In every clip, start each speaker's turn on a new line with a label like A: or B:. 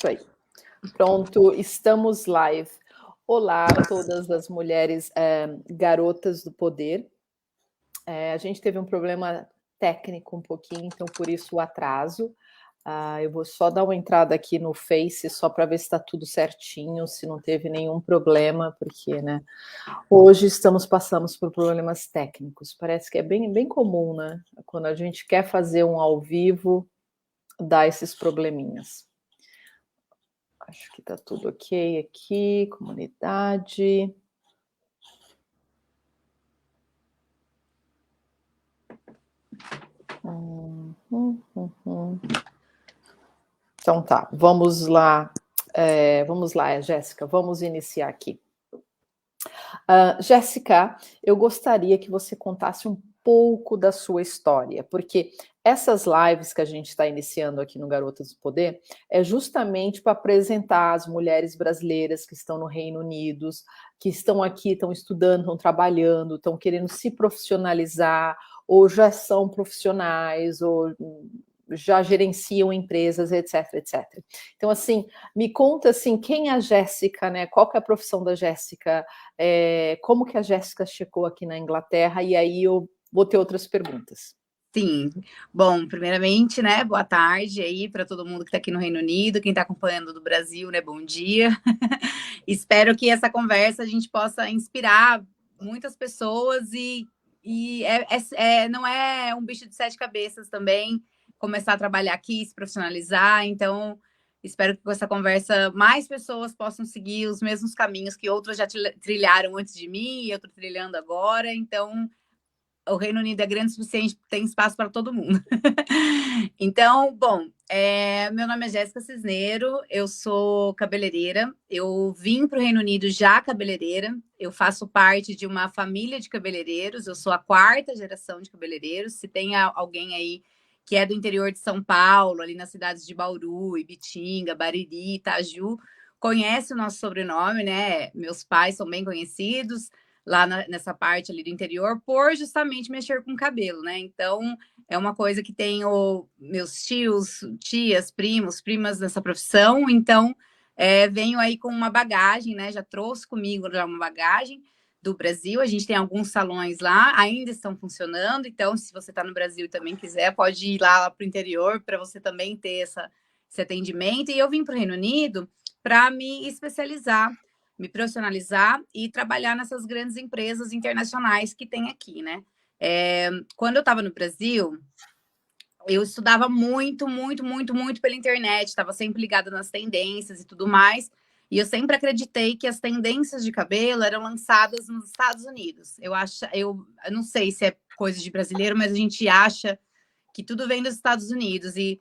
A: Isso aí. Pronto, estamos live. Olá a todas as mulheres garotas do poder. A gente teve um problema técnico um pouquinho, então por isso o atraso. Eu vou só dar uma entrada aqui no Face, só para ver se está tudo certinho, se não teve nenhum problema, porque, né? Hoje passamos por problemas técnicos. Parece que é bem comum, né? Quando a gente quer fazer um ao vivo, dá esses probleminhas. Acho que está tudo ok aqui, comunidade. Então tá, vamos lá, Jéssica, vamos iniciar aqui. Jéssica, eu gostaria que você contasse um pouco da sua história, porque essas lives que a gente está iniciando aqui no Garotas do Poder é justamente para apresentar as mulheres brasileiras que estão no Reino Unido, que estão aqui, estão estudando, estão trabalhando, estão querendo se profissionalizar, ou já são profissionais, ou já gerenciam empresas, etc, etc. Então, assim, me conta, assim, quem é a Jéssica, né? Qual que é a profissão da Jéssica? Como que a Jéssica chegou aqui na Inglaterra? E aí eu vou ter outras perguntas.
B: Sim. Bom, primeiramente, né, boa tarde aí para todo mundo que está aqui no Reino Unido, quem está acompanhando do Brasil, né, bom dia. Espero que essa conversa a gente possa inspirar muitas pessoas não é um bicho de sete cabeças também começar a trabalhar aqui, se profissionalizar. Então, espero que com essa conversa mais pessoas possam seguir os mesmos caminhos que outras já trilharam antes de mim e eu estou trilhando agora. Então, o Reino Unido é grande o suficiente, tem espaço para todo mundo. Então, bom, meu nome é Jéssica Cisneiro, eu sou cabeleireira, eu vim para o Reino Unido já cabeleireira, eu faço parte de uma família de cabeleireiros, eu sou a quarta geração de cabeleireiros. Se tem alguém aí que é do interior de São Paulo, ali nas cidades de Bauru, Ibitinga, Bariri, Itaju, conhece o nosso sobrenome, né? Meus pais são bem conhecidos lá nessa parte ali do interior, por justamente mexer com cabelo, né? Então, é uma coisa que tenho meus tios, tias, primos, primas nessa profissão. Então, venho aí com uma bagagem, né? Já trouxe comigo já uma bagagem do Brasil. A gente tem alguns salões lá, ainda estão funcionando. Então, se você está no Brasil e também quiser, pode ir lá para o interior para você também ter esse atendimento. E eu vim para o Reino Unido para me especializar, me profissionalizar e trabalhar nessas grandes empresas internacionais que tem aqui, né? Quando eu estava no Brasil, eu estudava muito pela internet, estava sempre ligada nas tendências e tudo mais, e eu sempre acreditei que as tendências de cabelo eram lançadas nos Estados Unidos. Eu não sei se é coisa de brasileiro, mas a gente acha que tudo vem dos Estados Unidos. E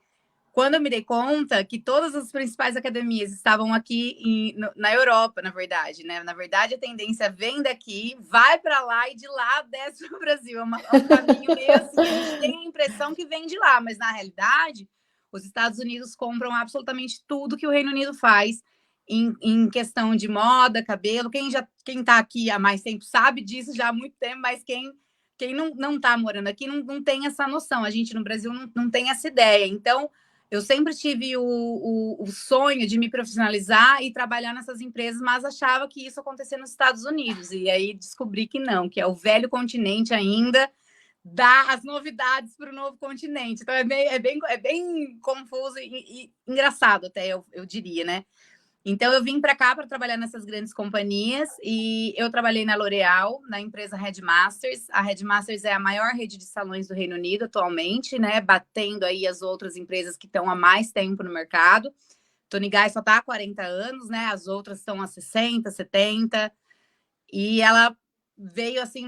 B: quando eu me dei conta que todas as principais academias estavam aqui na Europa, na verdade, né? Na verdade, a tendência vem daqui, vai para lá e de lá desce para o Brasil. É um caminho meio assim. A gente tem a impressão que vem de lá, mas na realidade, os Estados Unidos compram absolutamente tudo que o Reino Unido faz em questão de moda, cabelo. Quem está aqui há mais tempo sabe disso já há muito tempo, mas quem não está morando aqui não tem essa noção. A gente no Brasil não tem essa ideia. Então, eu sempre tive o sonho de me profissionalizar e trabalhar nessas empresas, mas achava que isso acontecia nos Estados Unidos. E aí descobri que não, que é o velho continente ainda dá as novidades para o novo continente. Então é bem confuso e engraçado até, eu diria, né? Então, eu vim para cá para trabalhar nessas grandes companhias e eu trabalhei na L'Oréal, na empresa Headmasters. A Headmasters é a maior rede de salões do Reino Unido atualmente, né? Batendo aí as outras empresas que estão há mais tempo no mercado. Tony Guy só está há 40 anos, né? As outras estão há 60, 70. E ela veio assim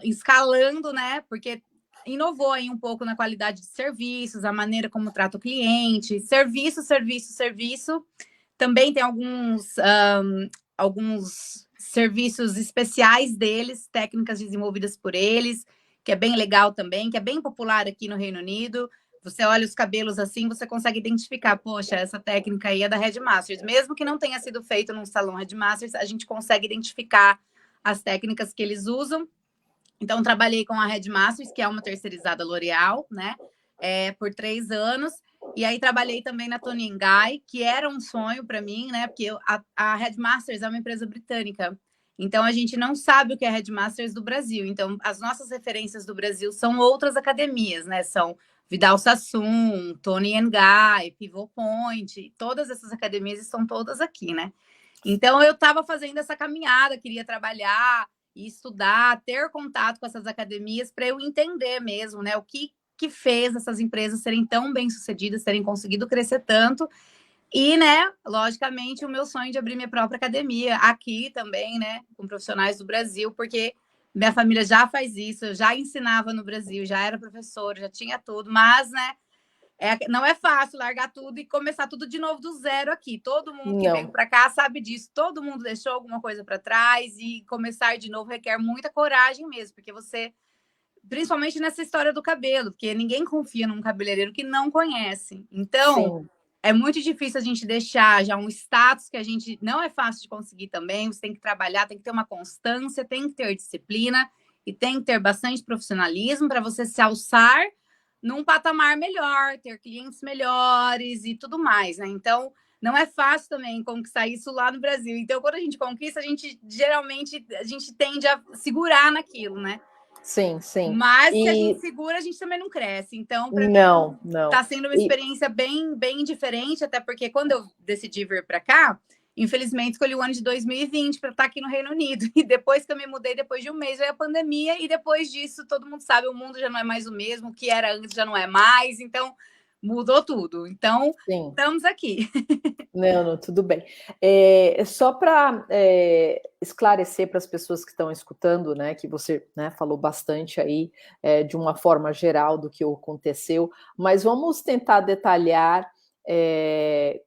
B: escalando, né? Porque inovou aí um pouco na qualidade de serviços, a maneira como trata o cliente, serviço. Também tem alguns serviços especiais deles, técnicas desenvolvidas por eles, que é bem legal também, que é bem popular aqui no Reino Unido. Você olha os cabelos assim, você consegue identificar, poxa, essa técnica aí é da Headmasters. Mesmo que não tenha sido feito num salão Headmasters, a gente consegue identificar as técnicas que eles usam. Então, trabalhei com a Headmasters, que é uma terceirizada L'Oréal, né? Por 3 anos. E aí trabalhei também na Toni Guy, que era um sonho para mim, né? Porque a Headmasters é uma empresa britânica. Então a gente não sabe o que é Headmasters do Brasil. Então as nossas referências do Brasil são outras academias, né? São Vidal Sassoon, Toni Guy, Pivot Point, todas essas academias estão todas aqui, né? Então eu estava fazendo essa caminhada, queria trabalhar e estudar, ter contato com essas academias para eu entender mesmo, né? O que fez essas empresas serem tão bem-sucedidas, terem conseguido crescer tanto. E, né, logicamente, o meu sonho de abrir minha própria academia aqui também, né, com profissionais do Brasil, porque minha família já faz isso, eu já ensinava no Brasil, já era professora, já tinha tudo, mas, né, não é fácil largar tudo e começar tudo de novo do zero aqui. Todo mundo que veio para cá sabe disso, todo mundo deixou alguma coisa para trás e começar de novo requer muita coragem mesmo, porque você, principalmente nessa história do cabelo, porque ninguém confia num cabeleireiro que não conhece. Então, sim, é muito difícil a gente deixar já um status que a gente não é fácil de conseguir também. Você tem que trabalhar, tem que ter uma constância, tem que ter disciplina e tem que ter bastante profissionalismo para você se alçar num patamar melhor, ter clientes melhores e tudo mais, né? Então, não é fácil também conquistar isso lá no Brasil. Então, quando a gente conquista, a gente geralmente tende a segurar naquilo, né?
A: Sim, sim.
B: Mas se a gente segura, a gente também não cresce. Então, para mim, está sendo uma experiência bem, bem diferente, até porque quando eu decidi vir para cá, infelizmente escolhi o ano de 2020 para estar aqui no Reino Unido. E depois que eu me mudei, depois de um mês, veio a pandemia. E depois disso, todo mundo sabe, o mundo já não é mais o mesmo. O que era antes já não é mais. Então, mudou tudo. Então, sim, estamos aqui.
A: Não, tudo bem. Só para esclarecer para as pessoas que estão escutando, né, que você, né, falou bastante aí de uma forma geral do que aconteceu, mas vamos tentar detalhar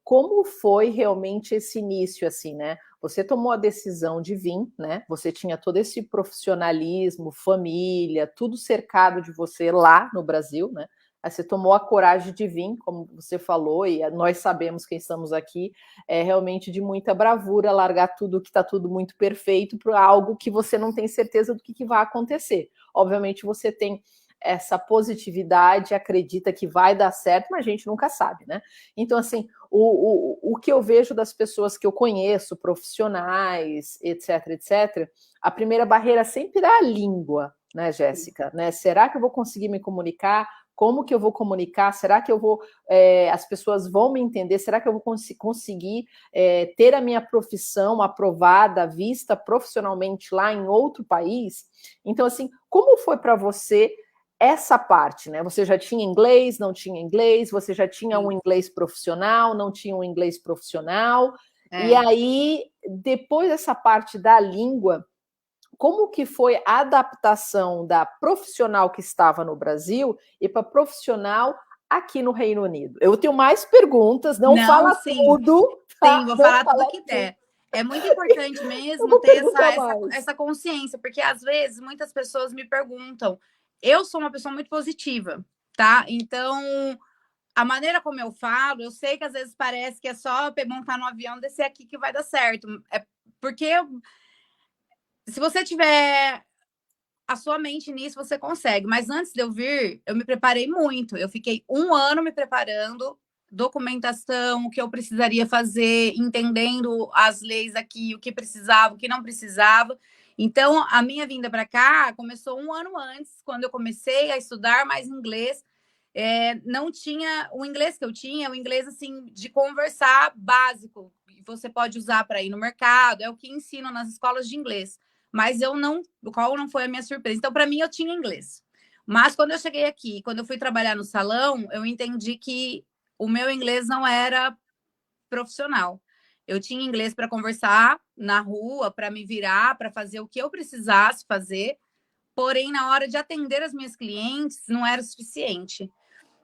A: como foi realmente esse início, assim, né? Você tomou a decisão de vir, né? Você tinha todo esse profissionalismo, família, tudo cercado de você lá no Brasil, né? Aí você tomou a coragem de vir, como você falou, e nós sabemos quem estamos aqui, é realmente de muita bravura largar tudo que está tudo muito perfeito para algo que você não tem certeza do que vai acontecer. Obviamente você tem essa positividade, acredita que vai dar certo, mas a gente nunca sabe, né? Então, assim, o que eu vejo das pessoas que eu conheço, profissionais, etc, etc, a primeira barreira sempre é a língua, né, Jéssica? Né? Será que eu vou conseguir me comunicar? Como que eu vou comunicar? Será que eu vou, as pessoas vão me entender? Será que eu vou conseguir ter a minha profissão aprovada, vista profissionalmente lá em outro país? Então, assim, como foi para você essa parte, né? Você já tinha inglês, não tinha inglês? Você já tinha um inglês profissional, não tinha um inglês profissional? E aí, depois dessa parte da língua, como que foi a adaptação da profissional que estava no Brasil e para profissional aqui no Reino Unido? Eu tenho mais perguntas, não fala tudo.
B: Tá? Sim, vou falar tudo que der. É muito importante mesmo ter essa consciência, porque às vezes muitas pessoas me perguntam. Eu sou uma pessoa muito positiva, tá? Então, a maneira como eu falo, eu sei que às vezes parece que é só montar no avião e descer aqui que vai dar certo. É porque se você tiver a sua mente nisso, você consegue. Mas antes de eu vir, eu me preparei muito. Eu fiquei 1 ano me preparando, documentação, o que eu precisaria fazer, entendendo as leis aqui, o que precisava, o que não precisava. Então, a minha vinda para cá começou 1 ano antes, quando eu comecei a estudar mais inglês. Não tinha o inglês que eu tinha, o inglês assim de conversar básico, que você pode usar para ir no mercado, é o que ensinam nas escolas de inglês. Mas qual não foi a minha surpresa? Então, para mim, eu tinha inglês. Mas quando eu cheguei aqui, quando eu fui trabalhar no salão, eu entendi que o meu inglês não era profissional. Eu tinha inglês para conversar na rua, para me virar, para fazer o que eu precisasse fazer. Porém, na hora de atender as minhas clientes, não era o suficiente.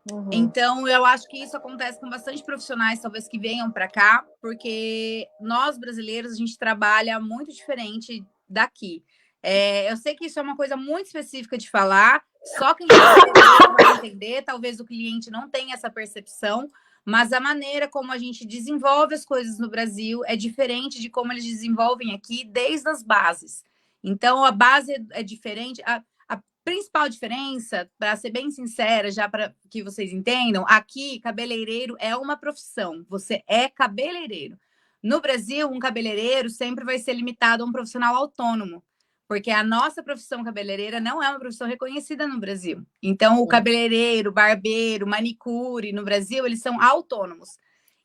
B: Uhum. Então, eu acho que isso acontece com bastante profissionais, talvez, que venham para cá, porque nós, brasileiros, a gente trabalha muito diferente daqui. Eu sei que isso é uma coisa muito específica de falar, só quem vai entender, talvez o cliente não tenha essa percepção, mas a maneira como a gente desenvolve as coisas no Brasil é diferente de como eles desenvolvem aqui, desde as bases. Então, a base é diferente. principal diferença, para ser bem sincera, já para que vocês entendam, aqui cabeleireiro é uma profissão, você é cabeleireiro. No Brasil, um cabeleireiro sempre vai ser limitado a um profissional autônomo, porque a nossa profissão cabeleireira não é uma profissão reconhecida no Brasil. Então, o cabeleireiro, barbeiro, manicure no Brasil, eles são autônomos.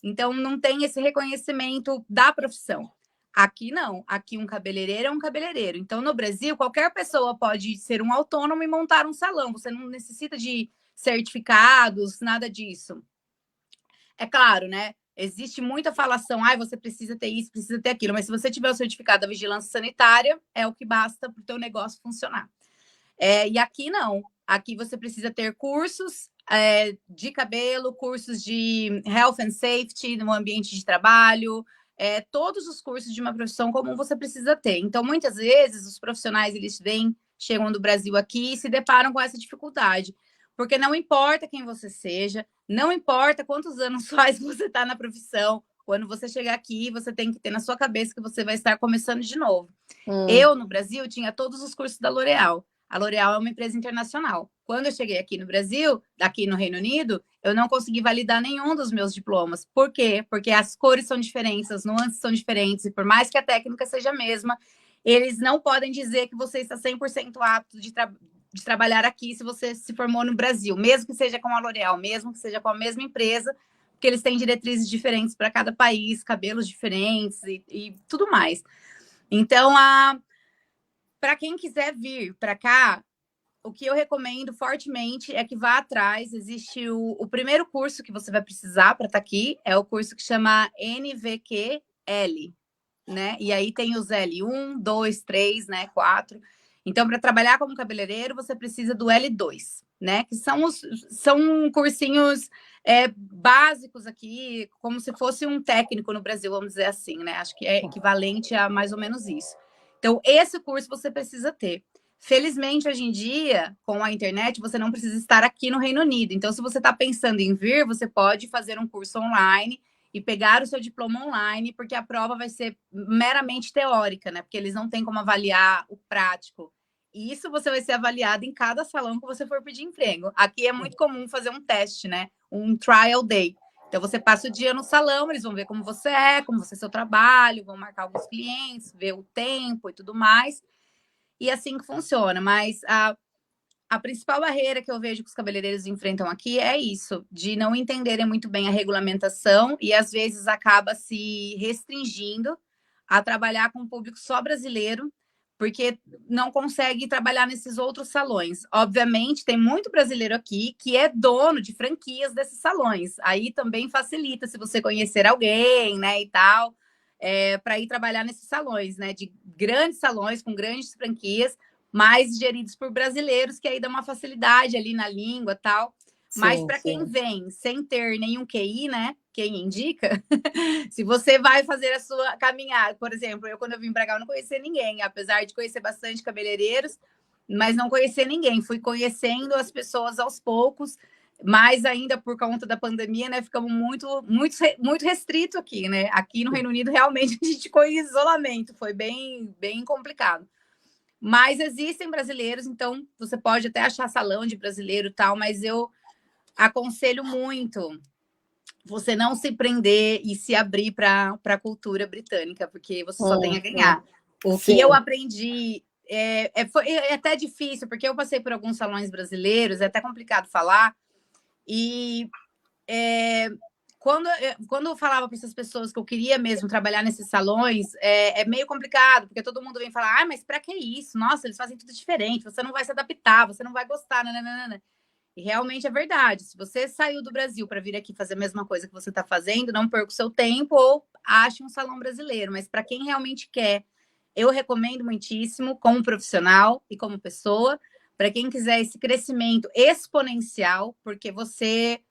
B: Então, não tem esse reconhecimento da profissão. Aqui não, aqui um cabeleireiro é um cabeleireiro. Então, no Brasil, qualquer pessoa pode ser um autônomo e montar um salão. Você não necessita de certificados, nada disso. É claro, né? Existe muita falação, você precisa ter isso, precisa ter aquilo, mas se você tiver o certificado da vigilância sanitária, é o que basta para o teu negócio funcionar. E aqui não. Aqui você precisa ter cursos de cabelo, cursos de health and safety no ambiente de trabalho, todos os cursos de uma profissão comum você precisa ter. Então, muitas vezes, os profissionais, eles chegam do Brasil aqui e se deparam com essa dificuldade. Porque não importa quem você seja, não importa quantos anos faz você está na profissão, quando você chegar aqui, você tem que ter na sua cabeça que você vai estar começando de novo. Eu, no Brasil, tinha todos os cursos da L'Oréal. A L'Oréal é uma empresa internacional. Quando eu cheguei aqui no Brasil, aqui no Reino Unido, eu não consegui validar nenhum dos meus diplomas. Por quê? Porque as cores são diferentes, as nuances são diferentes, e por mais que a técnica seja a mesma, eles não podem dizer que você está 100% apto de trabalhar aqui se você se formou no Brasil, mesmo que seja com a L'Oréal, mesmo que seja com a mesma empresa, porque eles têm diretrizes diferentes para cada país, cabelos diferentes e tudo mais. Então, para quem quiser vir para cá, o que eu recomendo fortemente é que vá atrás. Existe o primeiro curso que você vai precisar para estar aqui, é o curso que chama NVQL, né? E aí tem os L1, 2, 3, né? 4. Então, para trabalhar como cabeleireiro, você precisa do L2, né? Que são cursinhos básicos aqui, como se fosse um técnico no Brasil, vamos dizer assim, né? Acho que é equivalente a mais ou menos isso. Então, esse curso você precisa ter. Felizmente, hoje em dia, com a internet, você não precisa estar aqui no Reino Unido. Então, se você está pensando em vir, você pode fazer um curso online e pegar o seu diploma online, porque a prova vai ser meramente teórica, né? Porque eles não têm como avaliar o prático. E isso você vai ser avaliado em cada salão que você for pedir emprego. Aqui é muito comum fazer um teste, né? Um trial day. Então, você passa o dia no salão, eles vão ver como você é seu trabalho, vão marcar alguns clientes, ver o tempo e tudo mais. E assim que funciona. Mas a principal barreira que eu vejo que os cabeleireiros enfrentam aqui é isso, de não entenderem muito bem a regulamentação e às vezes acaba se restringindo a trabalhar com um público só brasileiro, porque não consegue trabalhar nesses outros salões. Obviamente, tem muito brasileiro aqui que é dono de franquias desses salões. Aí também facilita se você conhecer alguém, né, e tal, para ir trabalhar nesses salões, né, de grandes salões com grandes franquias, mais geridos por brasileiros, que aí dá uma facilidade ali na língua e tal. Mas para quem vem sem ter nenhum QI, né? Quem indica, se você vai fazer a sua caminhada, por exemplo, quando eu vim para cá, eu não conhecia ninguém, apesar de conhecer bastante cabeleireiros, mas não conhecia ninguém. Fui conhecendo as pessoas aos poucos, mas ainda por conta da pandemia, né? Ficamos muito restrito aqui, né? Aqui no Reino Unido, realmente, a gente ficou em isolamento, foi bem, bem complicado. Mas existem brasileiros, então você pode até achar salão de brasileiro e tal, mas eu aconselho muito você não se prender e se abrir para a cultura britânica, porque você só tem a ganhar. O que eu aprendi foi até difícil, porque eu passei por alguns salões brasileiros, é até complicado falar, e quando eu falava para essas pessoas que eu queria mesmo trabalhar nesses salões, é meio complicado, porque todo mundo vem falar, mas para que isso? Nossa, eles fazem tudo diferente, você não vai se adaptar, você não vai gostar, nananana. E realmente é verdade. Se você saiu do Brasil para vir aqui fazer a mesma coisa que você está fazendo, não perca o seu tempo ou ache um salão brasileiro. Mas para quem realmente quer, eu recomendo muitíssimo como profissional e como pessoa. Para quem quiser esse crescimento exponencial, porque você,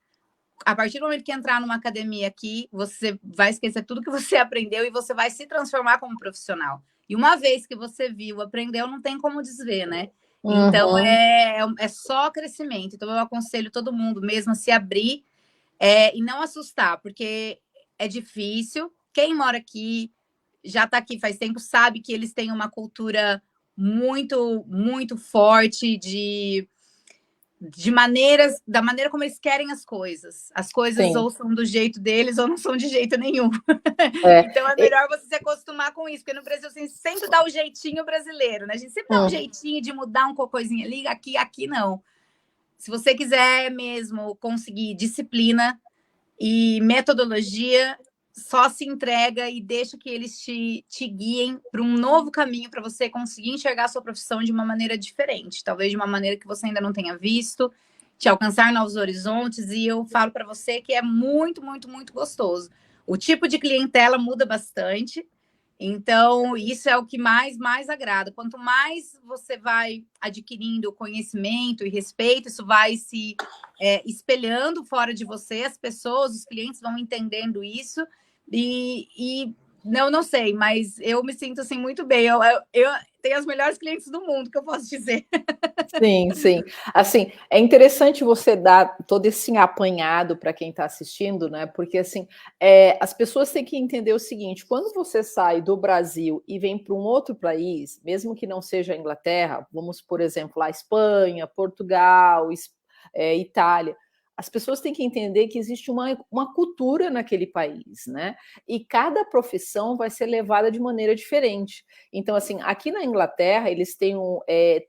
B: a partir do momento que entrar numa academia aqui, você vai esquecer tudo que você aprendeu e você vai se transformar como profissional. E uma vez que você viu, aprendeu, não tem como desver, né? Então, é só crescimento. Então, eu aconselho todo mundo mesmo a se abrir e não assustar, porque é difícil. Quem mora aqui, já está aqui faz tempo, sabe que eles têm uma cultura muito, muito forte da maneira como eles querem as coisas. As coisas
A: Sim.
B: ou são do jeito deles ou não são de jeito nenhum.
A: É.
B: Então é melhor você se acostumar com isso, porque no Brasil assim, sempre dá o jeitinho brasileiro, né? A gente sempre dá um jeitinho de mudar uma coisinha ali, aqui não. Se você quiser mesmo conseguir disciplina e metodologia, só se entrega e deixa que eles te guiem para um novo caminho para você conseguir enxergar a sua profissão de uma maneira diferente, talvez de uma maneira que você ainda não tenha visto, te alcançar novos horizontes. E eu falo para você que é muito, muito, muito gostoso. O tipo de clientela muda bastante, então isso é o que mais agrada. Quanto mais você vai adquirindo conhecimento e respeito, isso vai se espelhando fora de você, as pessoas, os clientes vão entendendo isso. E não sei, mas eu me sinto assim muito bem. Eu tenho as melhores clientes do mundo, que eu posso dizer.
A: Sim, sim. Assim, é interessante você dar todo esse apanhado para quem está assistindo, né? Porque assim, as pessoas têm que entender o seguinte: quando você sai do Brasil e vem para um outro país, mesmo que não seja a Inglaterra, vamos, por exemplo, lá Espanha, Portugal, Itália. As pessoas têm que entender que existe uma cultura naquele país, né? E cada profissão vai ser levada de maneira diferente. Então, assim, aqui na Inglaterra, eles têm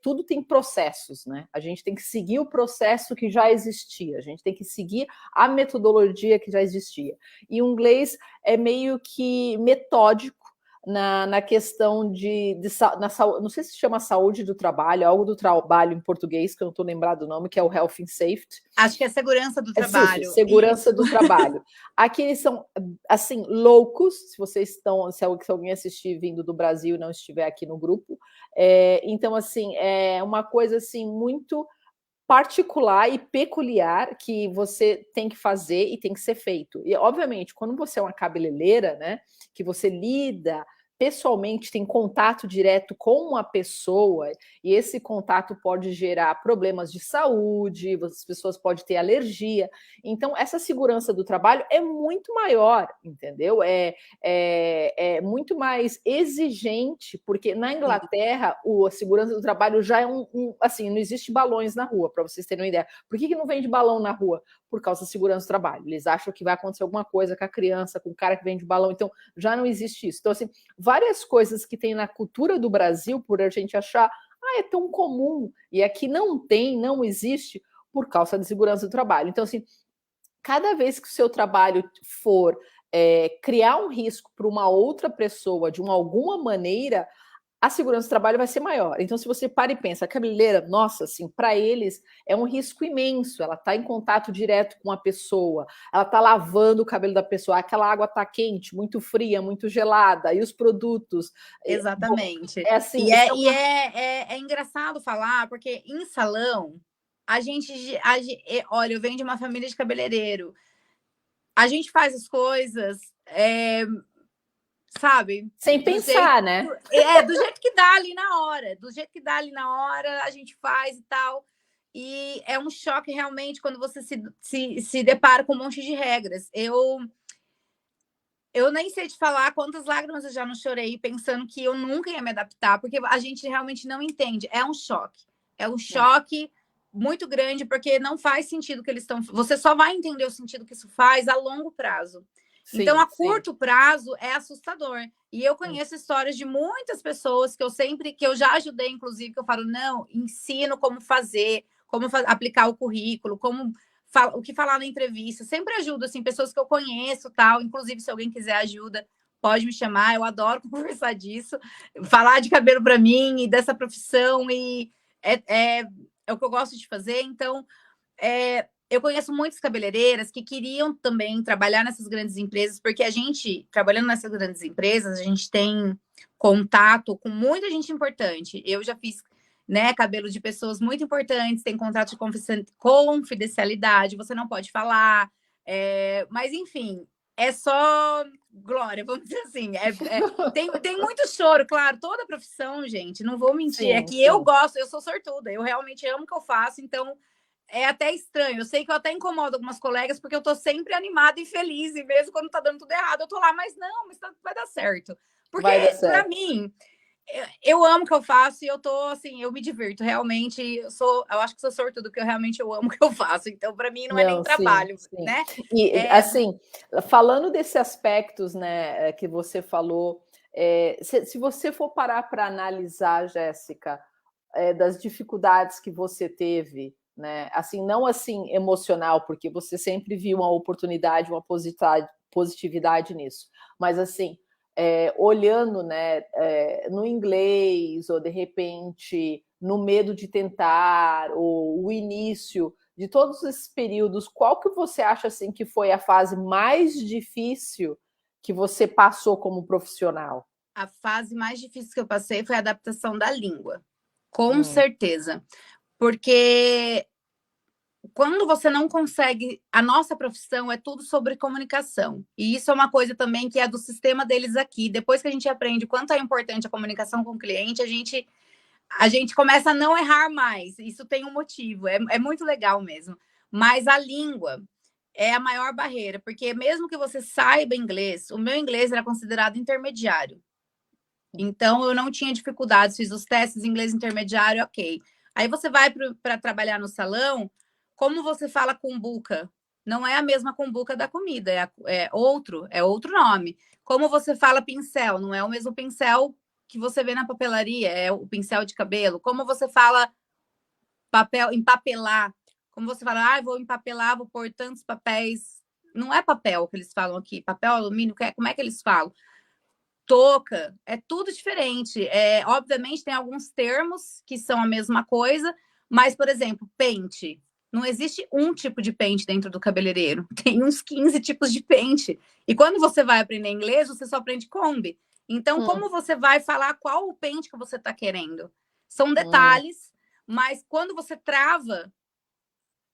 A: tudo tem processos, né? A gente tem que seguir o processo que já existia, a gente tem que seguir a metodologia que já existia. E o inglês é meio que metódico na questão não sei se chama saúde do trabalho, algo do trabalho em português, que eu não estou lembrado do nome, que é o Health and Safety.
B: Acho que é segurança do trabalho.
A: Isso, segurança do trabalho. Aqui eles são, assim, loucos, se vocês estão, se alguém assistir vindo do Brasil e não estiver aqui no grupo. Então, assim, é uma coisa, assim, muito particular e peculiar que você tem que fazer e tem que ser feito. E, obviamente, quando você é uma cabeleireira, né, que você lida pessoalmente, tem contato direto com uma pessoa, e esse contato pode gerar problemas de saúde, as pessoas podem ter alergia. Então, essa segurança do trabalho é muito maior, entendeu? É muito mais exigente, porque na Inglaterra a segurança do trabalho já é assim, não existe balões na rua, para vocês terem uma ideia. Por que não vende balão na rua? Por causa da segurança do trabalho. Eles acham que vai acontecer alguma coisa com a criança, com o cara que vende balão, então já não existe isso. Então, assim, várias coisas que tem na cultura do Brasil, por a gente achar, é tão comum, e aqui não tem, não existe, por causa da segurança do trabalho. Então, assim, cada vez que o seu trabalho for criar um risco para uma outra pessoa de alguma maneira, a segurança do trabalho vai ser maior. Então, se você para e pensa, a cabeleireira, nossa, assim, para eles é um risco imenso. Ela está em contato direto com a pessoa, ela está lavando o cabelo da pessoa, aquela água está quente, muito fria, muito gelada, e os produtos.
B: Exatamente.
A: É assim.
B: É engraçado falar, porque em salão, olha, eu venho de uma família de cabeleireiro. A gente faz as coisas, sabe?
A: Sem pensar, né?
B: Do jeito que dá ali na hora. Do jeito que dá ali na hora, a gente faz e tal. E é um choque realmente quando você se depara com um monte de regras. Eu nem sei te falar quantas lágrimas eu já não chorei pensando que eu nunca ia me adaptar, porque a gente realmente não entende. É um choque. É um choque muito grande, porque não faz sentido o que eles estão. Você só vai entender o sentido que isso faz a longo prazo. Sim, então, a curto prazo é assustador. E eu conheço histórias de muitas pessoas que eu já ajudei, inclusive, que eu falo, não, ensino como fazer, aplicar o currículo, o que falar na entrevista. Sempre ajudo, assim, pessoas que eu conheço, tal. Inclusive, se alguém quiser ajuda, pode me chamar. Eu adoro conversar disso. Falar de cabelo para mim e dessa profissão. E é o que eu gosto de fazer. Então, eu conheço muitas cabeleireiras que queriam também trabalhar nessas grandes empresas, porque a gente, trabalhando nessas grandes empresas, a gente tem contato com muita gente importante. Eu já fiz, né, cabelo de pessoas muito importantes, tem contrato de confidencialidade, você não pode falar, mas enfim, é só glória, vamos dizer assim. Tem muito choro, claro, toda profissão, gente, não vou mentir, é que eu gosto, eu sou sortuda, eu realmente amo o que eu faço, então é até estranho. Eu sei que eu até incomodo algumas colegas, porque eu tô sempre animada e feliz, e mesmo quando tá dando tudo errado, eu tô lá, mas não, vai dar certo. Porque, para mim, Eu amo o que eu faço e eu tô assim, eu me divirto realmente. Eu acho que sou sortudo, porque eu amo o que eu faço. Então, para mim, não é nem
A: Não, sim,
B: trabalho,
A: sim.
B: né?
A: E, assim, falando desses aspectos, né, que você falou, se você for parar para analisar, Jéssica, das dificuldades que você teve, né, assim, não assim emocional, porque você sempre viu uma oportunidade, uma positividade nisso, mas assim, olhando, né, no inglês, ou de repente no medo de tentar, ou o início de todos esses períodos, qual que você acha assim que foi a fase mais difícil que você passou como profissional?
B: A fase mais difícil que eu passei foi a adaptação da língua, com
A: Hum.
B: certeza. Porque quando você não consegue, a nossa profissão é tudo sobre comunicação. E isso é uma coisa também que é do sistema deles aqui. Depois que a gente aprende o quanto é importante a comunicação com o cliente, a gente começa a não errar mais. Isso tem um motivo, é muito legal mesmo. Mas a língua é a maior barreira, porque mesmo que você saiba inglês, o meu inglês era considerado intermediário. Então, eu não tinha dificuldades, fiz os testes em inglês intermediário, ok. Aí você vai para trabalhar no salão, como você fala cumbuca? Não é a mesma cumbuca da comida, é outro nome. Como você fala pincel? Não é o mesmo pincel que você vê na papelaria, é o pincel de cabelo. Como você fala papel, empapelar? Como você fala, vou empapelar, vou pôr tantos papéis. Não é papel que eles falam aqui, papel alumínio, como é que eles falam? Touca, é tudo diferente. Obviamente, tem alguns termos que são a mesma coisa, mas, por exemplo, pente. Não existe um tipo de pente dentro do cabeleireiro. Tem uns 15 tipos de pente. E quando você vai aprender inglês, você só aprende Kombi. Então, como você vai falar qual o pente que você está querendo? São detalhes, mas quando você trava,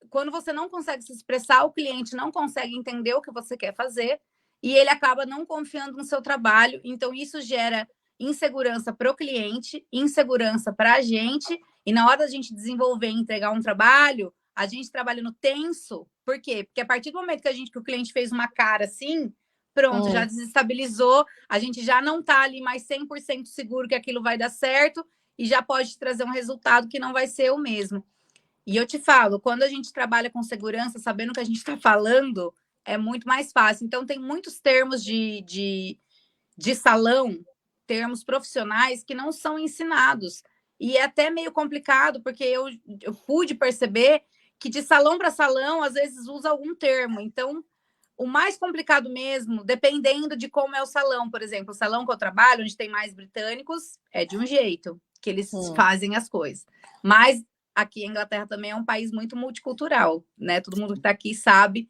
B: quando você não consegue se expressar, o cliente não consegue entender o que você quer fazer e ele acaba não confiando no seu trabalho. Então, isso gera insegurança para o cliente, insegurança para a gente. E na hora da gente desenvolver e entregar um trabalho, a gente trabalha no tenso. Por quê? Porque a partir do momento que o cliente fez uma cara assim, pronto, já desestabilizou, a gente já não está ali mais 100% seguro que aquilo vai dar certo e já pode trazer um resultado que não vai ser o mesmo. E eu te falo, quando a gente trabalha com segurança, sabendo o que a gente está falando, é muito mais fácil. Então, tem muitos termos de salão, termos profissionais que não são ensinados. E é até meio complicado, porque eu pude perceber que de salão para salão, às vezes usa algum termo. Então, o mais complicado mesmo, dependendo de como é o salão, por exemplo, o salão que eu trabalho, onde tem mais britânicos, é de um jeito que eles fazem as coisas. Mas aqui a Inglaterra também é um país muito multicultural, né? Todo mundo que está aqui sabe,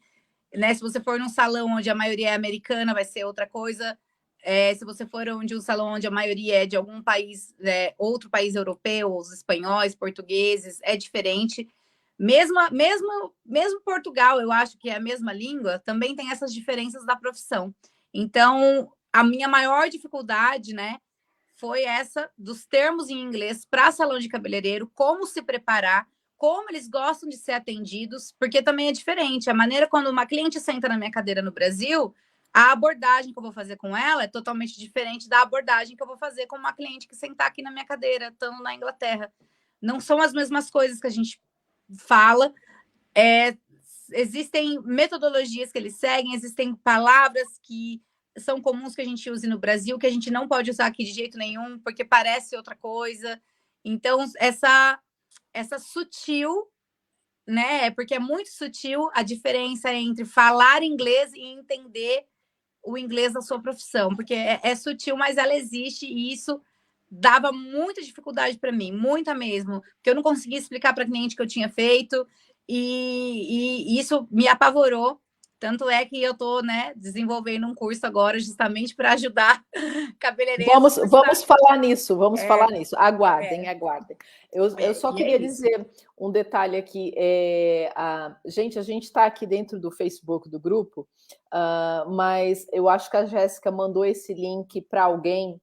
B: né? Se você for num salão onde a maioria é americana, vai ser outra coisa. Se você for onde um salão onde a maioria é de algum país, outro país europeu, os espanhóis, portugueses, é diferente. Mesmo Portugal, eu acho que é a mesma língua, também tem essas diferenças da profissão. Então, a minha maior dificuldade, né, foi essa dos termos em inglês para salão de cabeleireiro, como se preparar, como eles gostam de ser atendidos, porque também é diferente. A maneira quando uma cliente senta na minha cadeira no Brasil, a abordagem que eu vou fazer com ela é totalmente diferente da abordagem que eu vou fazer com uma cliente que sentar aqui na minha cadeira, estando na Inglaterra. Não são as mesmas coisas que a gente fala. Existem metodologias que eles seguem, existem palavras que são comuns que a gente use no Brasil, que a gente não pode usar aqui de jeito nenhum, porque parece outra coisa. Então, essa sutil, né? Porque é muito sutil a diferença entre falar inglês e entender o inglês da sua profissão, porque é sutil, mas ela existe e isso dava muita dificuldade para mim, muita mesmo, porque eu não conseguia explicar para cliente que eu tinha feito e isso me apavorou. Tanto é que eu estou, né, desenvolvendo um curso agora justamente para ajudar cabeleireiros.
A: Vamos falar nisso, vamos falar nisso. Aguardem, aguardem. Eu só queria dizer um detalhe aqui. Gente, a gente está aqui dentro do Facebook do grupo, mas eu acho que a Jéssica mandou esse link para alguém,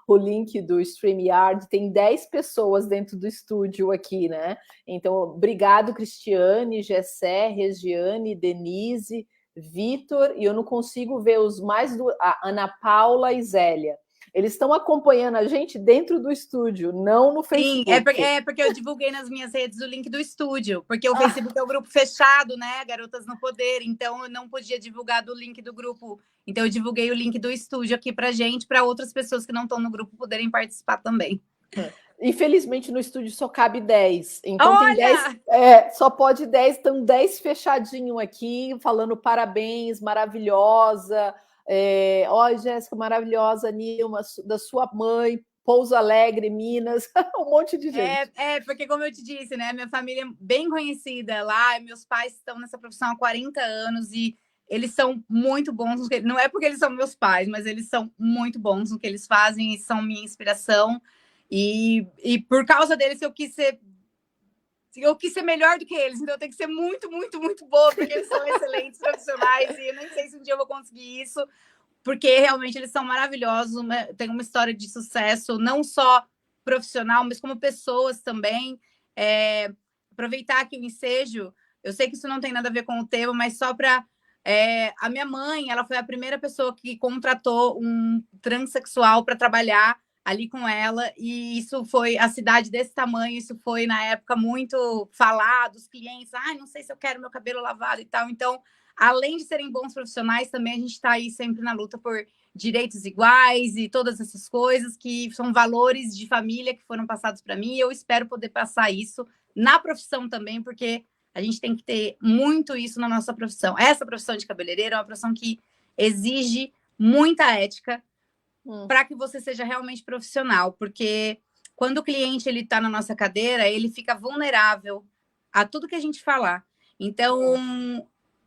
A: o link do StreamYard. Tem 10 pessoas dentro do estúdio aqui, né? Então, obrigado, Cristiane, Gessé, Regiane, Denise, Vitor, e eu não consigo ver os mais a Ana Paula e Zélia. Eles estão acompanhando a gente dentro do estúdio, não no
B: Sim,
A: Facebook.
B: é porque eu divulguei nas minhas redes o link do estúdio, porque o Facebook é o grupo fechado, né? Garotas no Poder, então eu não podia divulgar do link do grupo. Então eu divulguei o link do estúdio aqui pra gente, para outras pessoas que não estão no grupo poderem participar também.
A: Infelizmente, no estúdio só cabe 10. Então,
B: Olha!
A: tem 10, só pode 10. Estão 10 fechadinho aqui, falando parabéns, maravilhosa. Jéssica, maravilhosa, Nilma, da sua mãe, Pouso Alegre, Minas, um monte de gente.
B: Porque como eu te disse, né? Minha família é bem conhecida lá, meus pais estão nessa profissão há 40 anos e eles são muito bons no que... Não é porque eles são meus pais, mas eles são muito bons no que eles fazem e são minha inspiração. E por causa deles eu quis ser melhor do que eles, então eu tenho que ser muito, muito, muito boa, porque eles são excelentes profissionais e eu nem sei se um dia eu vou conseguir isso, porque realmente eles são maravilhosos, tem uma história de sucesso, não só profissional, mas como pessoas também. Aproveitar aqui o ensejo, eu sei que isso não tem nada a ver com o tema, mas só para... a minha mãe, ela foi a primeira pessoa que contratou um transexual para trabalhar ali com ela, e isso foi a cidade desse tamanho, isso foi na época muito falado, os clientes, não sei se eu quero meu cabelo lavado e tal. Então, além de serem bons profissionais, também a gente está aí sempre na luta por direitos iguais e todas essas coisas que são valores de família que foram passados para mim, e eu espero poder passar isso na profissão também, porque a gente tem que ter muito isso na nossa profissão. Essa profissão de cabeleireiro é uma profissão que exige muita ética, para que você seja realmente profissional, porque quando o cliente ele está na nossa cadeira, ele fica vulnerável a tudo que a gente falar. Então,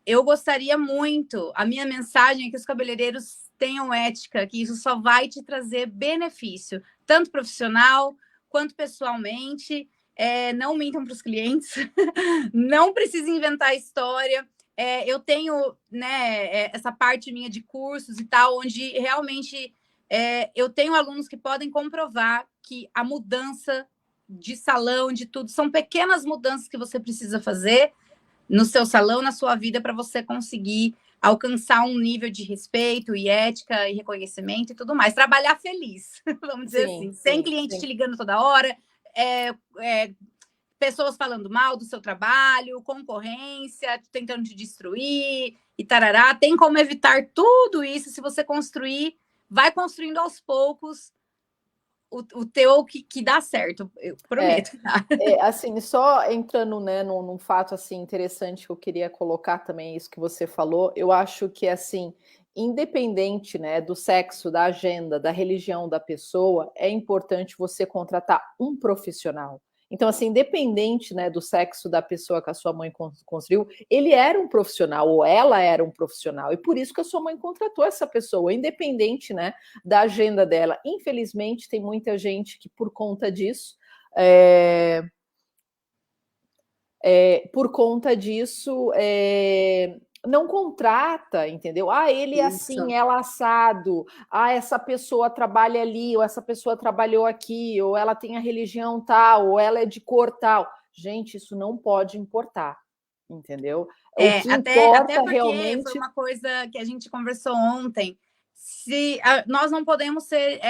B: eu gostaria muito, a minha mensagem é que os cabeleireiros tenham ética, que isso só vai te trazer benefício, tanto profissional quanto pessoalmente. Não mintam para os clientes, não precisa inventar história. Eu tenho, né, essa parte minha de cursos e tal, onde realmente eu tenho alunos que podem comprovar que a mudança de salão, de tudo, são pequenas mudanças que você precisa fazer no seu salão, na sua vida, para você conseguir alcançar um nível de respeito e ética e reconhecimento e tudo mais. Trabalhar feliz, vamos dizer assim. Sem cliente te ligando toda hora, pessoas falando mal do seu trabalho, concorrência, tentando te destruir e tarará. Tem como evitar tudo isso se você vai construindo aos poucos o teu que dá certo, eu prometo.
A: Assim, só entrando, né, num fato assim interessante que eu queria colocar também, isso que você falou, eu acho que assim, independente, né, do sexo, da agenda, da religião da pessoa, é importante você contratar um profissional. Então, assim, independente, né, do sexo da pessoa que a sua mãe construiu, ele era um profissional ou ela era um profissional, e por isso que a sua mãe contratou essa pessoa, independente, né, da agenda dela. Infelizmente, tem muita gente que, por conta disso, por conta disso, não contrata, entendeu? Ele é assim, ela assado, essa pessoa trabalha ali, ou essa pessoa trabalhou aqui, ou ela tem a religião tal, ou ela é de cor tal. Gente, isso não pode importar, entendeu? O que importa
B: porque
A: realmente...
B: foi uma coisa que a gente conversou ontem. Nós não podemos ser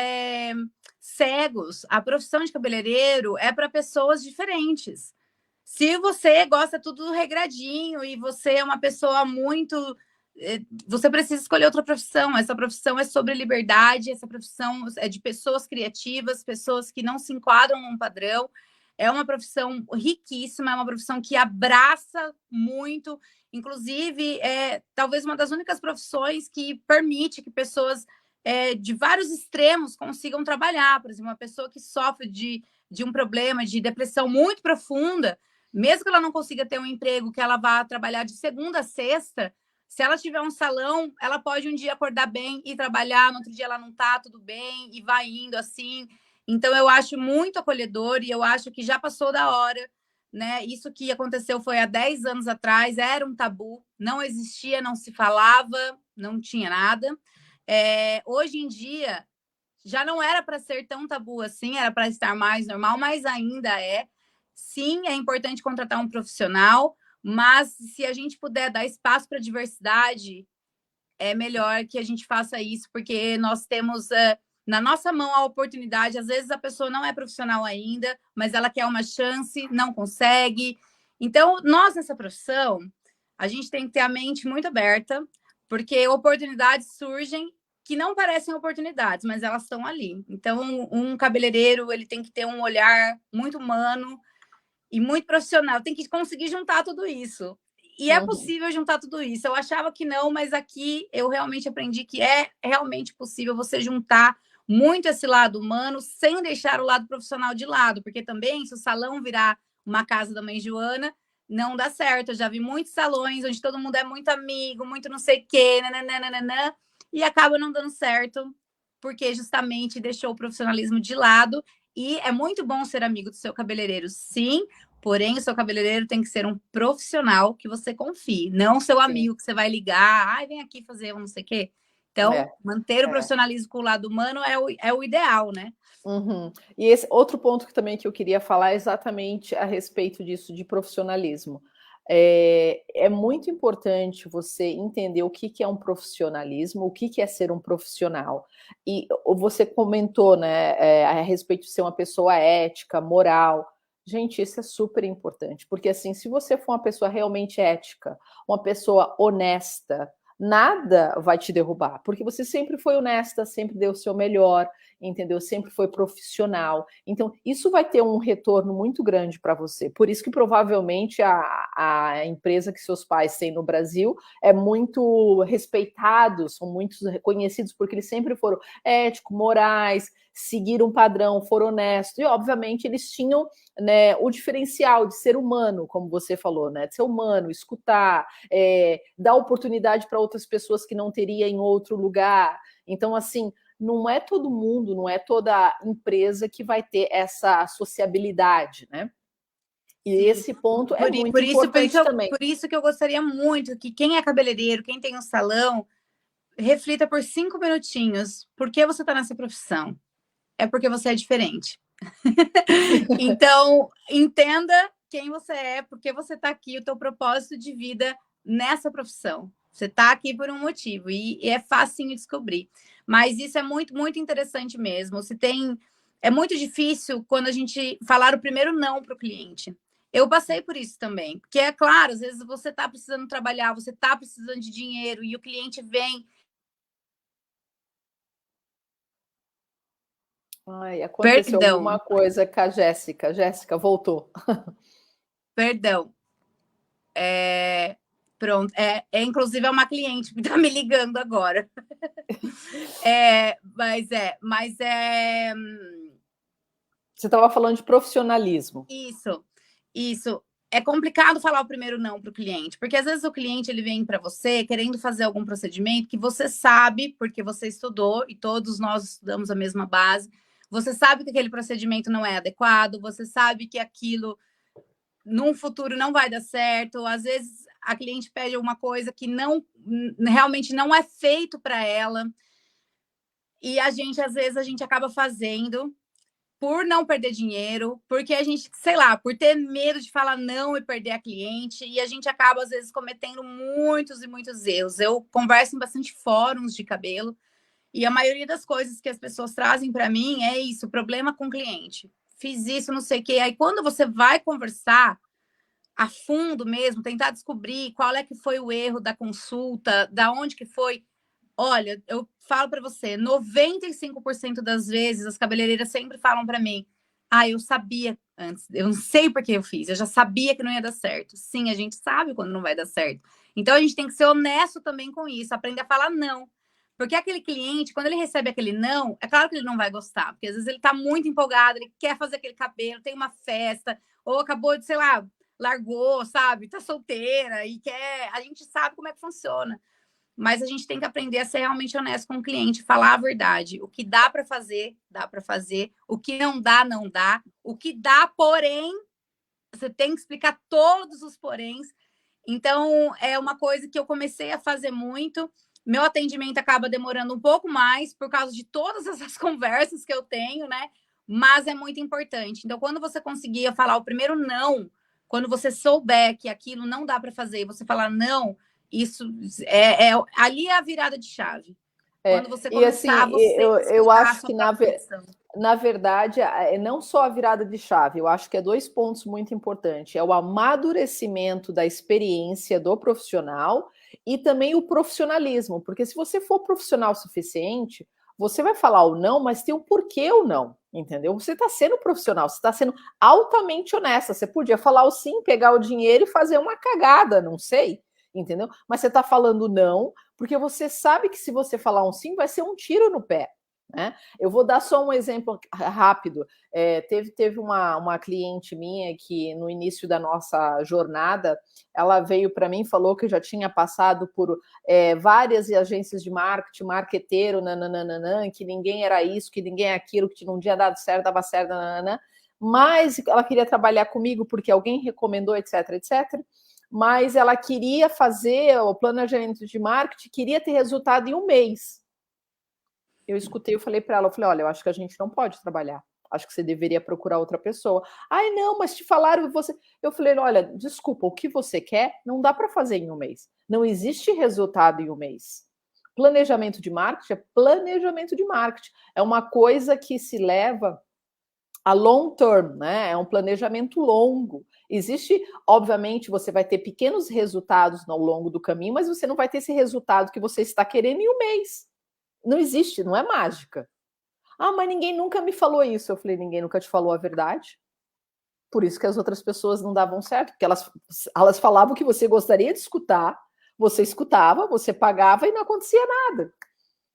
B: cegos. A profissão de cabeleireiro é para pessoas diferentes. Se você gosta tudo regradinho e você é uma pessoa muito... Você precisa escolher outra profissão. Essa profissão é sobre liberdade, essa profissão é de pessoas criativas, pessoas que não se enquadram num padrão. É uma profissão riquíssima, é uma profissão que abraça muito. Inclusive, talvez uma das únicas profissões que permite que pessoas de vários extremos consigam trabalhar. Por exemplo, uma pessoa que sofre de um problema de depressão muito profunda, mesmo que ela não consiga ter um emprego, que ela vá trabalhar de segunda a sexta, se ela tiver um salão, ela pode um dia acordar bem e trabalhar, no outro dia ela não tá, tudo bem, e vai indo assim. Então, eu acho muito acolhedor e eu acho que já passou da hora, né? Isso que aconteceu foi há 10 anos atrás, era um tabu, não existia, não se falava, não tinha nada. Hoje em dia, já não era para ser tão tabu assim, era para estar mais normal, mas ainda é. Sim, é importante contratar um profissional, mas se a gente puder dar espaço para diversidade, é melhor que a gente faça isso, porque nós temos na nossa mão a oportunidade. Às vezes a pessoa não é profissional ainda, mas ela quer uma chance, não consegue. Então, nós nessa profissão, a gente tem que ter a mente muito aberta, porque oportunidades surgem que não parecem oportunidades, mas elas estão ali. Então, um cabeleireiro, ele tem que ter um olhar muito humano e muito profissional, tem que conseguir juntar tudo isso. E é possível juntar tudo isso. Eu achava que não, mas aqui eu realmente aprendi que é realmente possível você juntar muito esse lado humano sem deixar o lado profissional de lado, porque também se o salão virar uma casa da mãe Joana, não dá certo. Eu já vi muitos salões onde todo mundo é muito amigo, muito não sei o quê, nananana, e acaba não dando certo, porque justamente deixou o profissionalismo de lado. E é muito bom ser amigo do seu cabeleireiro, sim, porém o seu cabeleireiro tem que ser um profissional que você confie, não seu amigo que você vai ligar, ai, vem aqui fazer um não sei o quê. Então, manter o profissionalismo com o lado humano é o ideal, né?
A: E esse outro ponto que também que eu queria falar é exatamente a respeito disso, de profissionalismo. É muito importante você entender o que é um profissionalismo, o que é ser um profissional. E você comentou, né, a respeito de ser uma pessoa ética, moral. Gente, isso é super importante, porque assim, se você for uma pessoa realmente ética, uma pessoa honesta, nada vai te derrubar, porque você sempre foi honesta, sempre deu o seu melhor, entendeu? Sempre foi profissional. Então, isso vai ter um retorno muito grande para você. Por isso que provavelmente a empresa que seus pais têm no Brasil é muito respeitados, são muito reconhecidos, porque eles sempre foram éticos, morais, seguiram um padrão, foram honestos. E, obviamente, eles tinham, né, o diferencial de ser humano, como você falou, né? De ser humano, escutar, dar oportunidade para outras pessoas que não teria em outro lugar. Então, assim, não é todo mundo, não é toda empresa que vai ter essa sociabilidade, né? E
B: Sim.
A: esse ponto é muito importante também.
B: Por isso que eu gostaria muito que quem é cabeleireiro, quem tem um salão, reflita por 5 minutinhos. Por que você está nessa profissão? É porque você é diferente. Então, entenda quem você é, porque você está aqui, o teu propósito de vida nessa profissão. Você está aqui por um motivo e é facinho descobrir. Mas isso é muito, muito interessante mesmo. Se tem, é muito difícil quando a gente falar o primeiro não para o cliente. Eu passei por isso também, porque é claro, às vezes você está precisando trabalhar, você está precisando de dinheiro e o cliente vem.
A: Ai, aconteceu alguma coisa com a Jéssica. Jéssica, voltou.
B: Perdão. Pronto. Inclusive, é uma cliente que está me ligando agora. Mas é.
A: Você estava falando de profissionalismo.
B: Isso. É complicado falar o primeiro não para o cliente, porque às vezes o cliente ele vem para você querendo fazer algum procedimento que você sabe, porque você estudou e todos nós estudamos a mesma base. Você sabe que aquele procedimento não é adequado, você sabe que aquilo num futuro não vai dar certo. Às vezes a cliente pede alguma coisa que não realmente não é feito para ela. E às vezes a gente acaba fazendo por não perder dinheiro, porque a gente, sei lá, por ter medo de falar não e perder a cliente, e a gente acaba, às vezes, cometendo muitos e muitos erros. Eu converso em bastante fóruns de cabelo, e a maioria das coisas que as pessoas trazem para mim é isso, problema com o cliente. Fiz isso, não sei o quê. Aí, quando você vai conversar a fundo mesmo, tentar descobrir qual é que foi o erro da consulta, da onde que foi. Olha, eu falo para você, 95% das vezes as cabeleireiras sempre falam para mim: "Ah, eu sabia antes, eu não sei por que eu fiz, eu já sabia que não ia dar certo". Sim, a gente sabe quando não vai dar certo. Então a gente tem que ser honesto também com isso, aprender a falar não. Porque aquele cliente, quando ele recebe aquele não, é claro que ele não vai gostar, porque às vezes ele está muito empolgado, ele quer fazer aquele cabelo, tem uma festa, ou acabou de, sei lá, largou, sabe? Tá solteira e quer. A gente sabe como é que funciona. Mas a gente tem que aprender a ser realmente honesto com o cliente, falar a verdade. O que dá para fazer, dá para fazer. O que não dá, não dá. O que dá, porém, você tem que explicar todos os poréns. Então, é uma coisa que eu comecei a fazer muito. Meu atendimento acaba demorando um pouco mais por causa de todas essas conversas que eu tenho, né? Mas é muito importante. Então, quando você conseguir falar o primeiro não, quando você souber que aquilo não dá para fazer, você falar não, isso ali é a virada de chave. Quando você
A: E assim,
B: começar, você
A: eu
B: escutar a
A: acho
B: sua
A: que
B: própria intuição.
A: na verdade, é não só a virada de chave, eu acho que é dois pontos muito importantes. É o amadurecimento da experiência do profissional e também o profissionalismo, porque se você for profissional suficiente, você vai falar o não, mas tem o porquê o não, entendeu? Você está sendo profissional, você está sendo altamente honesta. Você podia falar o sim, pegar o dinheiro e fazer uma cagada, não sei, entendeu? Mas você está falando não, porque você sabe que se você falar um sim, vai ser um tiro no pé. Né? Eu vou dar só um exemplo rápido. Teve uma cliente minha que, no início da nossa jornada, ela veio para mim e falou que já tinha passado por várias agências de marketing, marqueteiro, nananana, que ninguém era isso, que ninguém é aquilo, que não tinha dado certo, dava certo, nananana, mas ela queria trabalhar comigo porque alguém recomendou, etc, etc. Mas ela queria fazer o planejamento de marketing, queria ter resultado em um mês. Eu escutei, eu falei para ela, eu falei, olha, eu acho que a gente não pode trabalhar. Acho que você deveria procurar outra pessoa. Ai, não, mas te falaram você. Eu falei, olha, desculpa, o que você quer não dá para fazer em um mês. Não existe resultado em um mês. Planejamento de marketing é planejamento de marketing. É uma coisa que se leva a long term, né? É um planejamento longo. Existe, obviamente, você vai ter pequenos resultados ao longo do caminho, mas você não vai ter esse resultado que você está querendo em um mês. Não existe, não é mágica. Ah, mas ninguém nunca me falou isso. Eu falei, ninguém nunca te falou a verdade. Por isso que as outras pessoas não davam certo, porque elas falavam o que você gostaria de escutar, você escutava, você pagava e não acontecia nada.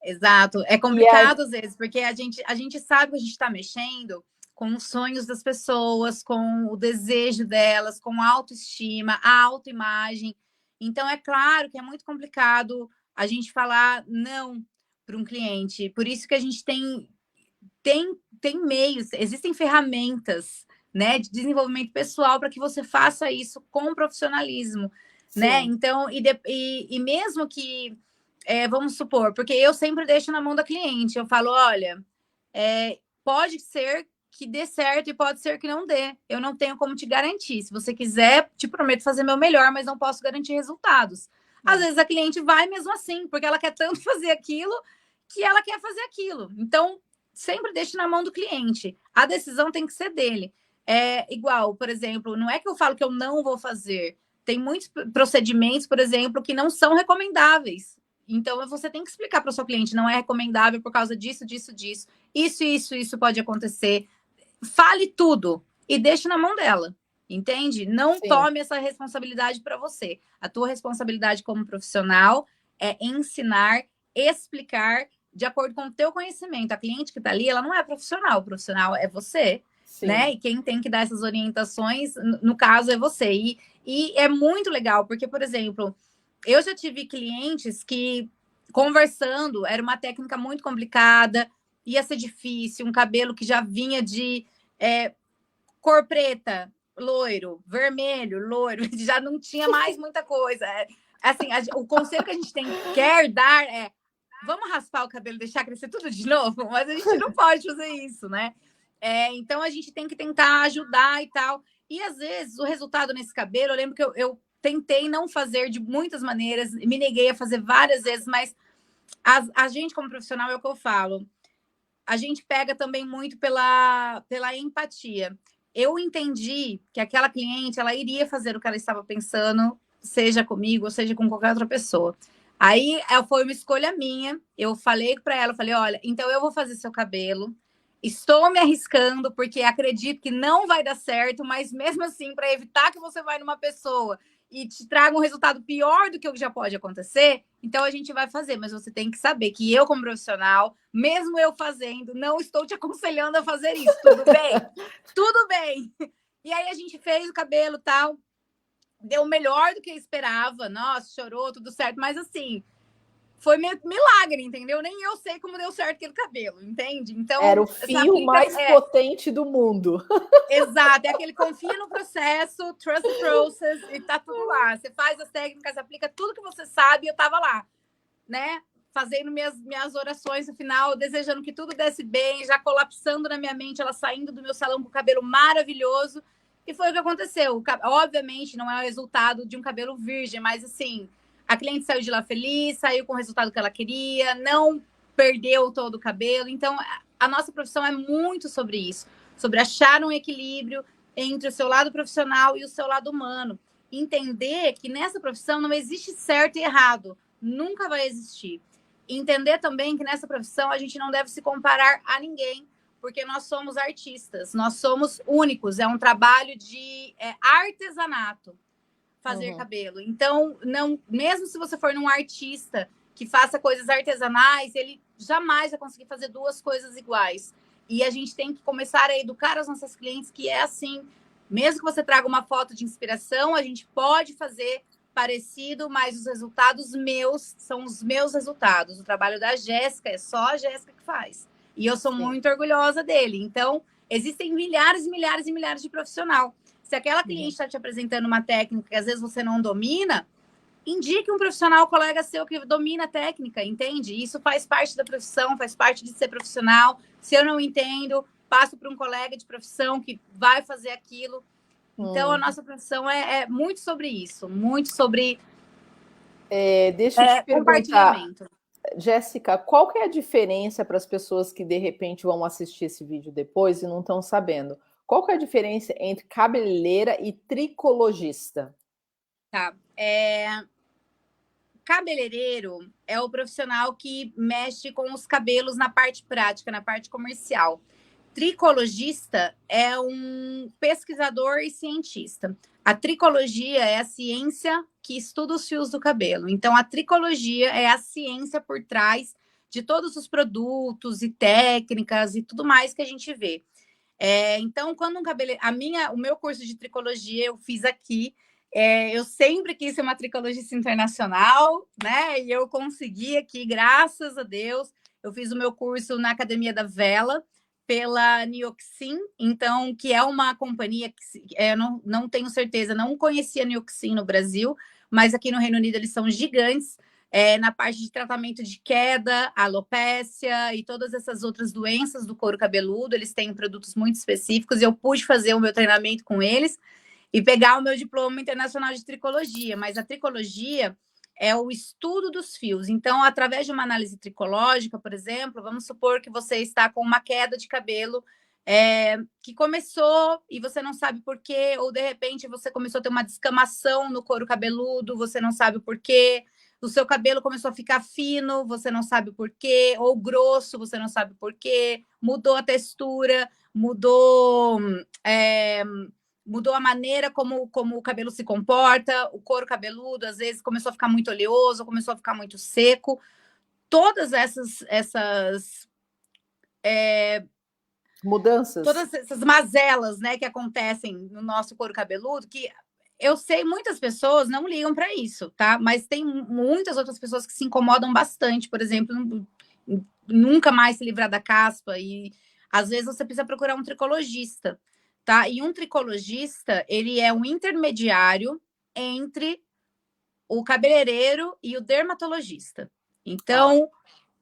B: Exato. É complicado às vezes, porque a gente sabe que a gente está mexendo com os sonhos das pessoas, com o desejo delas, com a autoestima, a autoimagem. Então, é claro que é muito complicado a gente falar não para um cliente. Por isso que a gente tem meios, existem ferramentas, né, de desenvolvimento pessoal para que você faça isso com profissionalismo, né? Então, e mesmo que vamos supor, porque eu sempre deixo na mão da cliente, eu falo, olha, pode ser que dê certo e pode ser que não dê. Eu não tenho como te garantir. Se você quiser, te prometo fazer meu melhor, mas não posso garantir resultados. Às vezes a cliente vai mesmo assim, porque ela quer tanto fazer aquilo que ela quer fazer aquilo. Então, sempre deixe na mão do cliente. A decisão tem que ser dele. É igual, por exemplo, não é que eu falo que eu não vou fazer. Tem muitos procedimentos, por exemplo, que não são recomendáveis. Então, você tem que explicar para o seu cliente, não é recomendável por causa disso, disso, disso. Isso pode acontecer. Fale tudo e deixe na mão dela. Entende? Não tome essa responsabilidade para você. A tua responsabilidade como profissional é ensinar, explicar de acordo com o teu conhecimento. A cliente que está ali, ela não é profissional. O profissional é você, né? E quem tem que dar essas orientações, no caso, é você. E é muito legal, porque, por exemplo, eu já tive clientes que, conversando, era uma técnica muito complicada, ia ser difícil, um cabelo que já vinha de cor preta, loiro, vermelho, loiro, já não tinha mais muita coisa. Assim, o conselho que a gente quer dar é: vamos raspar o cabelo e deixar crescer tudo de novo? Mas a gente não pode fazer isso, né? Então a gente tem que tentar ajudar e tal. E às vezes o resultado nesse cabelo, eu lembro que eu tentei não fazer de muitas maneiras, me neguei a fazer várias vezes, mas a gente, como profissional, é o que eu falo. A gente pega também muito pela empatia. Eu entendi que aquela cliente, ela iria fazer o que ela estava pensando, seja comigo, ou seja com qualquer outra pessoa. Aí foi uma escolha minha. Eu falei para ela, falei, olha, então eu vou fazer seu cabelo. Estou me arriscando porque acredito que não vai dar certo, mas mesmo assim, para evitar que você vá numa pessoa e te traga um resultado pior do que o que já pode acontecer, então a gente vai fazer. Mas você tem que saber que eu, como profissional, mesmo eu fazendo, não estou te aconselhando a fazer isso. Tudo bem? Tudo bem. E aí a gente fez o cabelo e tal. Deu melhor do que eu esperava. Nossa, chorou, tudo certo. Mas assim, foi meio milagre, entendeu? Nem eu sei como deu certo aquele cabelo, entende? Então,
A: era o fio mais potente do mundo.
B: Exato, é aquele confia no processo, trust the process, e tá tudo lá. Você faz as técnicas, aplica tudo que você sabe, e eu tava lá, né? Fazendo minhas orações no final, desejando que tudo desse bem, já colapsando na minha mente, ela saindo do meu salão com o cabelo maravilhoso. E foi o que aconteceu. Obviamente, não é o resultado de um cabelo virgem, mas assim, a cliente saiu de lá feliz, saiu com o resultado que ela queria, não perdeu todo o cabelo. Então, a nossa profissão é muito sobre isso, sobre achar um equilíbrio entre o seu lado profissional e o seu lado humano. Entender que nessa profissão não existe certo e errado, nunca vai existir. Entender também que nessa profissão a gente não deve se comparar a ninguém, porque nós somos artistas, nós somos únicos, é um trabalho de artesanato fazer cabelo. Então, não, mesmo se você for num artista que faça coisas artesanais, ele jamais vai conseguir fazer duas coisas iguais. E a gente tem que começar a educar as nossas clientes que é assim, mesmo que você traga uma foto de inspiração, a gente pode fazer parecido, mas os resultados meus são os meus resultados. O trabalho da Jéssica é só a Jéssica que faz. E eu sou muito orgulhosa dele. Então, existem milhares e milhares e milhares de profissional. Se aquela cliente está te apresentando uma técnica que às vezes você não domina, indique um profissional, colega seu que domina a técnica, entende? Isso faz parte da profissão, faz parte de ser profissional. Se eu não entendo, passo para um colega de profissão que vai fazer aquilo. Então, a nossa profissão é muito sobre isso, muito sobre
A: deixa eu te perguntar, Jéssica, qual que é a diferença para as pessoas que de repente vão assistir esse vídeo depois e não estão sabendo? Qual que é a diferença entre cabeleireira e tricologista?
B: Tá. Cabeleireiro é o profissional que mexe com os cabelos na parte prática, na parte comercial. Tricologista é um pesquisador e cientista. A tricologia é a ciência que estuda os fios do cabelo. Então, a tricologia é a ciência por trás de todos os produtos e técnicas e tudo mais que a gente vê. Então, quando um cabeleireiro... O meu curso de tricologia eu fiz aqui. Eu sempre quis ser uma tricologista internacional, né? E eu consegui aqui, graças a Deus. Eu fiz o meu curso na Academia da Vela, pela Nioxin, então, que é uma companhia que eu não tenho certeza, não conhecia a Nioxin no Brasil, mas aqui no Reino Unido eles são gigantes na parte de tratamento de queda, alopécia e todas essas outras doenças do couro cabeludo. Eles têm produtos muito específicos e eu pude fazer o meu treinamento com eles e pegar o meu diploma internacional de tricologia, mas a tricologia é o estudo dos fios. Então, através de uma análise tricológica, por exemplo, vamos supor que você está com uma queda de cabelo que começou e você não sabe por quê, ou de repente você começou a ter uma descamação no couro cabeludo, você não sabe por quê, o seu cabelo começou a ficar fino, você não sabe por quê, ou grosso, você não sabe por quê, mudou a textura, mudou a maneira como o cabelo se comporta, o couro cabeludo, às vezes começou a ficar muito oleoso, começou a ficar muito seco. Todas essas
A: mudanças.
B: Todas essas mazelas, né, que acontecem no nosso couro cabeludo, que eu sei muitas pessoas não ligam para isso, tá? Mas tem muitas outras pessoas que se incomodam bastante, por exemplo, nunca mais se livrar da caspa, e às vezes você precisa procurar um tricologista. Tá? E um tricologista, ele é um intermediário entre o cabeleireiro e o dermatologista. Então,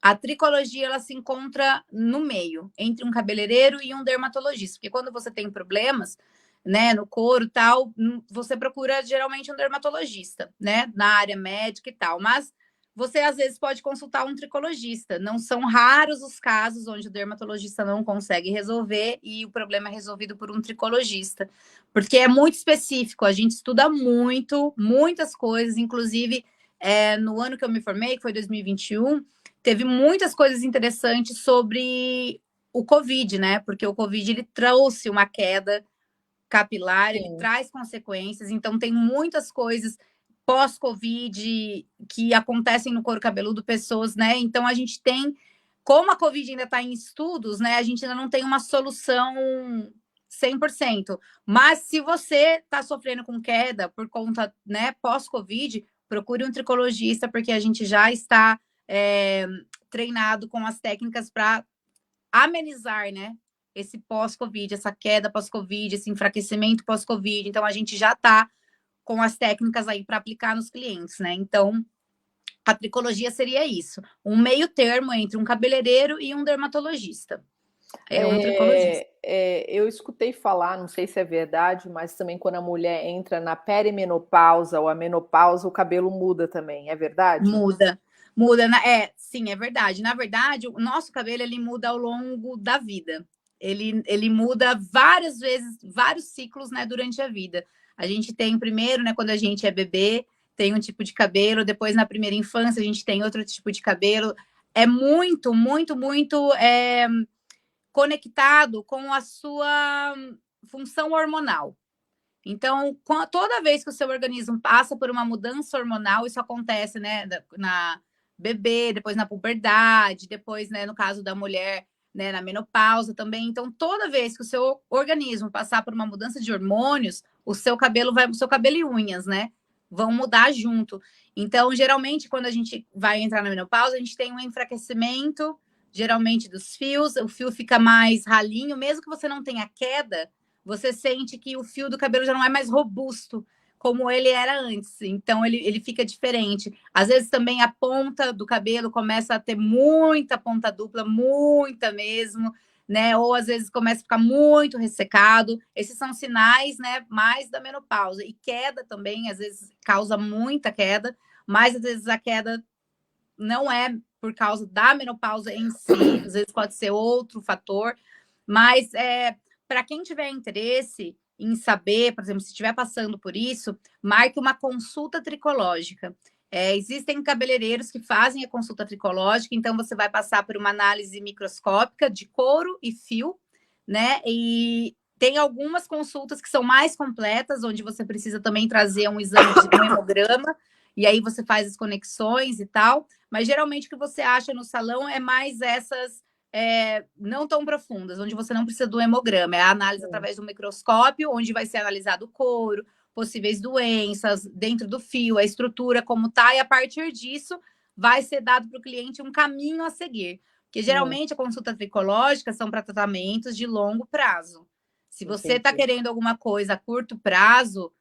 B: a tricologia, ela se encontra no meio, entre um cabeleireiro e um dermatologista. Porque quando você tem problemas, né, no couro e tal, você procura geralmente um dermatologista, né, na área médica e tal. Mas você, às vezes, pode consultar um tricologista. Não são raros os casos onde o dermatologista não consegue resolver e o problema é resolvido por um tricologista. Porque é muito específico, a gente estuda muito, muitas coisas. Inclusive, no ano que eu me formei, que foi 2021, teve muitas coisas interessantes sobre o Covid, né? Porque o Covid, ele trouxe uma queda capilar, ele traz consequências. Então, tem muitas coisas pós-Covid que acontecem no couro cabeludo, pessoas, né? Então, a gente tem, como a Covid ainda está em estudos, né? A gente ainda não tem uma solução 100%. Mas se você está sofrendo com queda por conta, né, pós-Covid, procure um tricologista, porque a gente já está treinado com as técnicas para amenizar, né, esse pós-Covid, essa queda pós-Covid, esse enfraquecimento pós-Covid. Então, a gente já está com as técnicas aí para aplicar nos clientes, né? Então, a tricologia seria isso, um meio termo entre um cabeleireiro e um dermatologista. Um tricologista.
A: Eu escutei falar, não sei se é verdade, mas também quando a mulher entra na perimenopausa ou a menopausa, o cabelo muda também, é verdade?
B: Muda, sim, é verdade. Na verdade, o nosso cabelo, ele muda ao longo da vida. Ele muda várias vezes, vários ciclos, né, durante a vida. A gente tem primeiro, né, quando a gente é bebê, tem um tipo de cabelo, depois na primeira infância a gente tem outro tipo de cabelo. É muito, muito, muito conectado com a sua função hormonal. Então, toda vez que o seu organismo passa por uma mudança hormonal, isso acontece, né, na bebê, depois na puberdade, depois, né, no caso da mulher, né, na menopausa também. Então, toda vez que o seu organismo passar por uma mudança de hormônios, o seu cabelo e unhas, né, vão mudar junto. Então, geralmente, quando a gente vai entrar na menopausa, a gente tem um enfraquecimento, geralmente dos fios, o fio fica mais ralinho, mesmo que você não tenha queda, você sente que o fio do cabelo já não é mais robusto como ele era antes. Então, ele fica diferente. Às vezes, também a ponta do cabelo começa a ter muita ponta dupla, muita mesmo, né? Ou, às vezes, começa a ficar muito ressecado. Esses são sinais, né, mais da menopausa. E queda também, às vezes, causa muita queda, mas, às vezes, a queda não é por causa da menopausa em si. Às vezes, pode ser outro fator. Mas, para quem tiver interesse em saber, por exemplo, se estiver passando por isso, marque uma consulta tricológica. Existem cabeleireiros que fazem a consulta tricológica, então você vai passar por uma análise microscópica de couro e fio, né? E tem algumas consultas que são mais completas, onde você precisa também trazer um exame de um hemograma, e aí você faz as conexões e tal. Mas geralmente o que você acha no salão é mais essas não tão profundas, onde você não precisa do hemograma, é a análise através do microscópio, onde vai ser analisado o couro, possíveis doenças dentro do fio, a estrutura como tá, e a partir disso vai ser dado para o cliente um caminho a seguir. Porque geralmente a consulta tricológica são para tratamentos de longo prazo. Se você está querendo alguma coisa a curto prazo,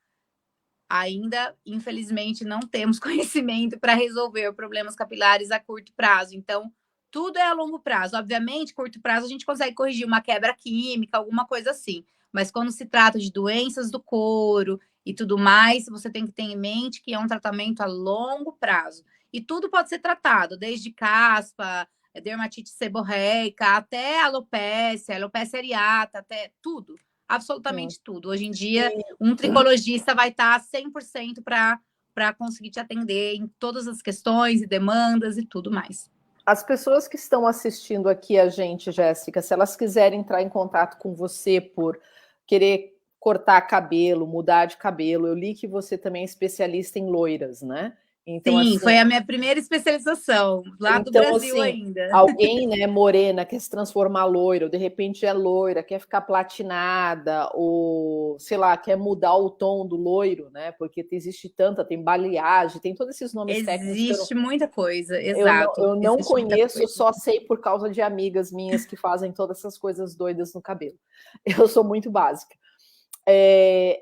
B: ainda, infelizmente, não temos conhecimento para resolver problemas capilares a curto prazo. Então, tudo é a longo prazo. Obviamente, curto prazo a gente consegue corrigir uma quebra química, alguma coisa assim. Mas quando se trata de doenças do couro e tudo mais, você tem que ter em mente que é um tratamento a longo prazo. E tudo pode ser tratado, desde caspa, dermatite seborreica, até alopecia areata, até tudo. Absolutamente tudo. Hoje em dia, um tricologista vai estar 100% para conseguir te atender em todas as questões e demandas e tudo mais.
A: As pessoas que estão assistindo aqui a gente, Jéssica, se elas quiserem entrar em contato com você por querer cortar cabelo, mudar de cabelo, eu li que você também é especialista em loiras, né?
B: Então, sim, assim, foi a minha primeira especialização, lá do Brasil
A: assim,
B: ainda.
A: Alguém, né, morena, quer se transformar loira, ou de repente é loira, quer ficar platinada, ou, sei lá, quer mudar o tom do loiro, né? Porque existe tanta, tem balayage, tem todos esses nomes técnicos.
B: Existe muita coisa, exato.
A: Eu não conheço, só sei por causa de amigas minhas que fazem todas essas coisas doidas no cabelo. Eu sou muito básica.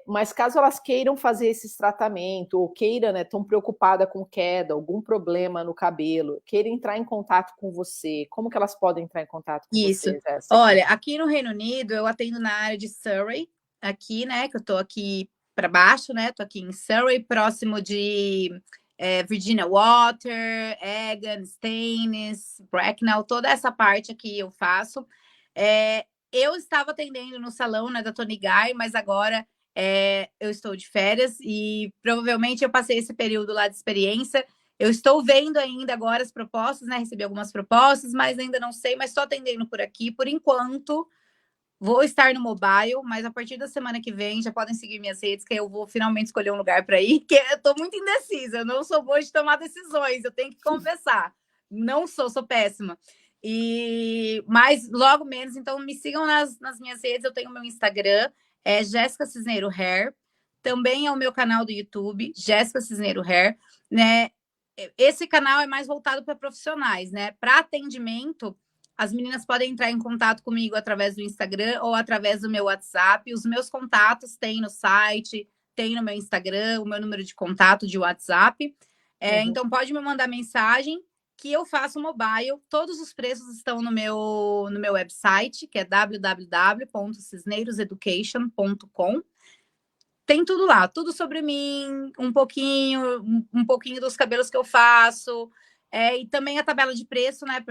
A: Mas caso elas queiram fazer esses tratamentos, ou queiram, né, tão preocupada com queda, algum problema no cabelo, queiram entrar em contato com você, como que elas podem entrar em contato com você, Jéssica?
B: Olha, aqui no Reino Unido, eu atendo na área de Surrey, aqui, né, que eu tô aqui para baixo, né, tô aqui em Surrey, próximo de Virginia Water, Egan, Staines, Bracknell, toda essa parte aqui eu faço. Eu estava atendendo no salão, né, da Tony Guy, mas agora eu estou de férias e provavelmente eu passei esse período lá de experiência. Eu estou vendo ainda agora as propostas, né? Recebi algumas propostas, mas ainda não sei, mas estou atendendo por aqui. Por enquanto, vou estar no mobile, mas a partir da semana que vem já podem seguir minhas redes, que eu vou finalmente escolher um lugar para ir, que eu estou muito indecisa, eu não sou boa de tomar decisões, eu tenho que confessar. Não sou péssima. Mas logo menos, então me sigam nas minhas redes, eu tenho meu Instagram, é Jéssica Cisneiro Hair, também é o meu canal do YouTube, Jéssica Cisneiro Hair, né? Esse canal é mais voltado para profissionais, né? Para atendimento, as meninas podem entrar em contato comigo através do Instagram ou através do meu WhatsApp. Os meus contatos tem no site, tem no meu Instagram, o meu número de contato de WhatsApp. Então, pode me mandar mensagem que eu faço mobile. Todos os preços estão no meu website, que é www.cisneiroseducation.com. Tem tudo lá, tudo sobre mim, um pouquinho dos cabelos que eu faço, E também a tabela de preço, né?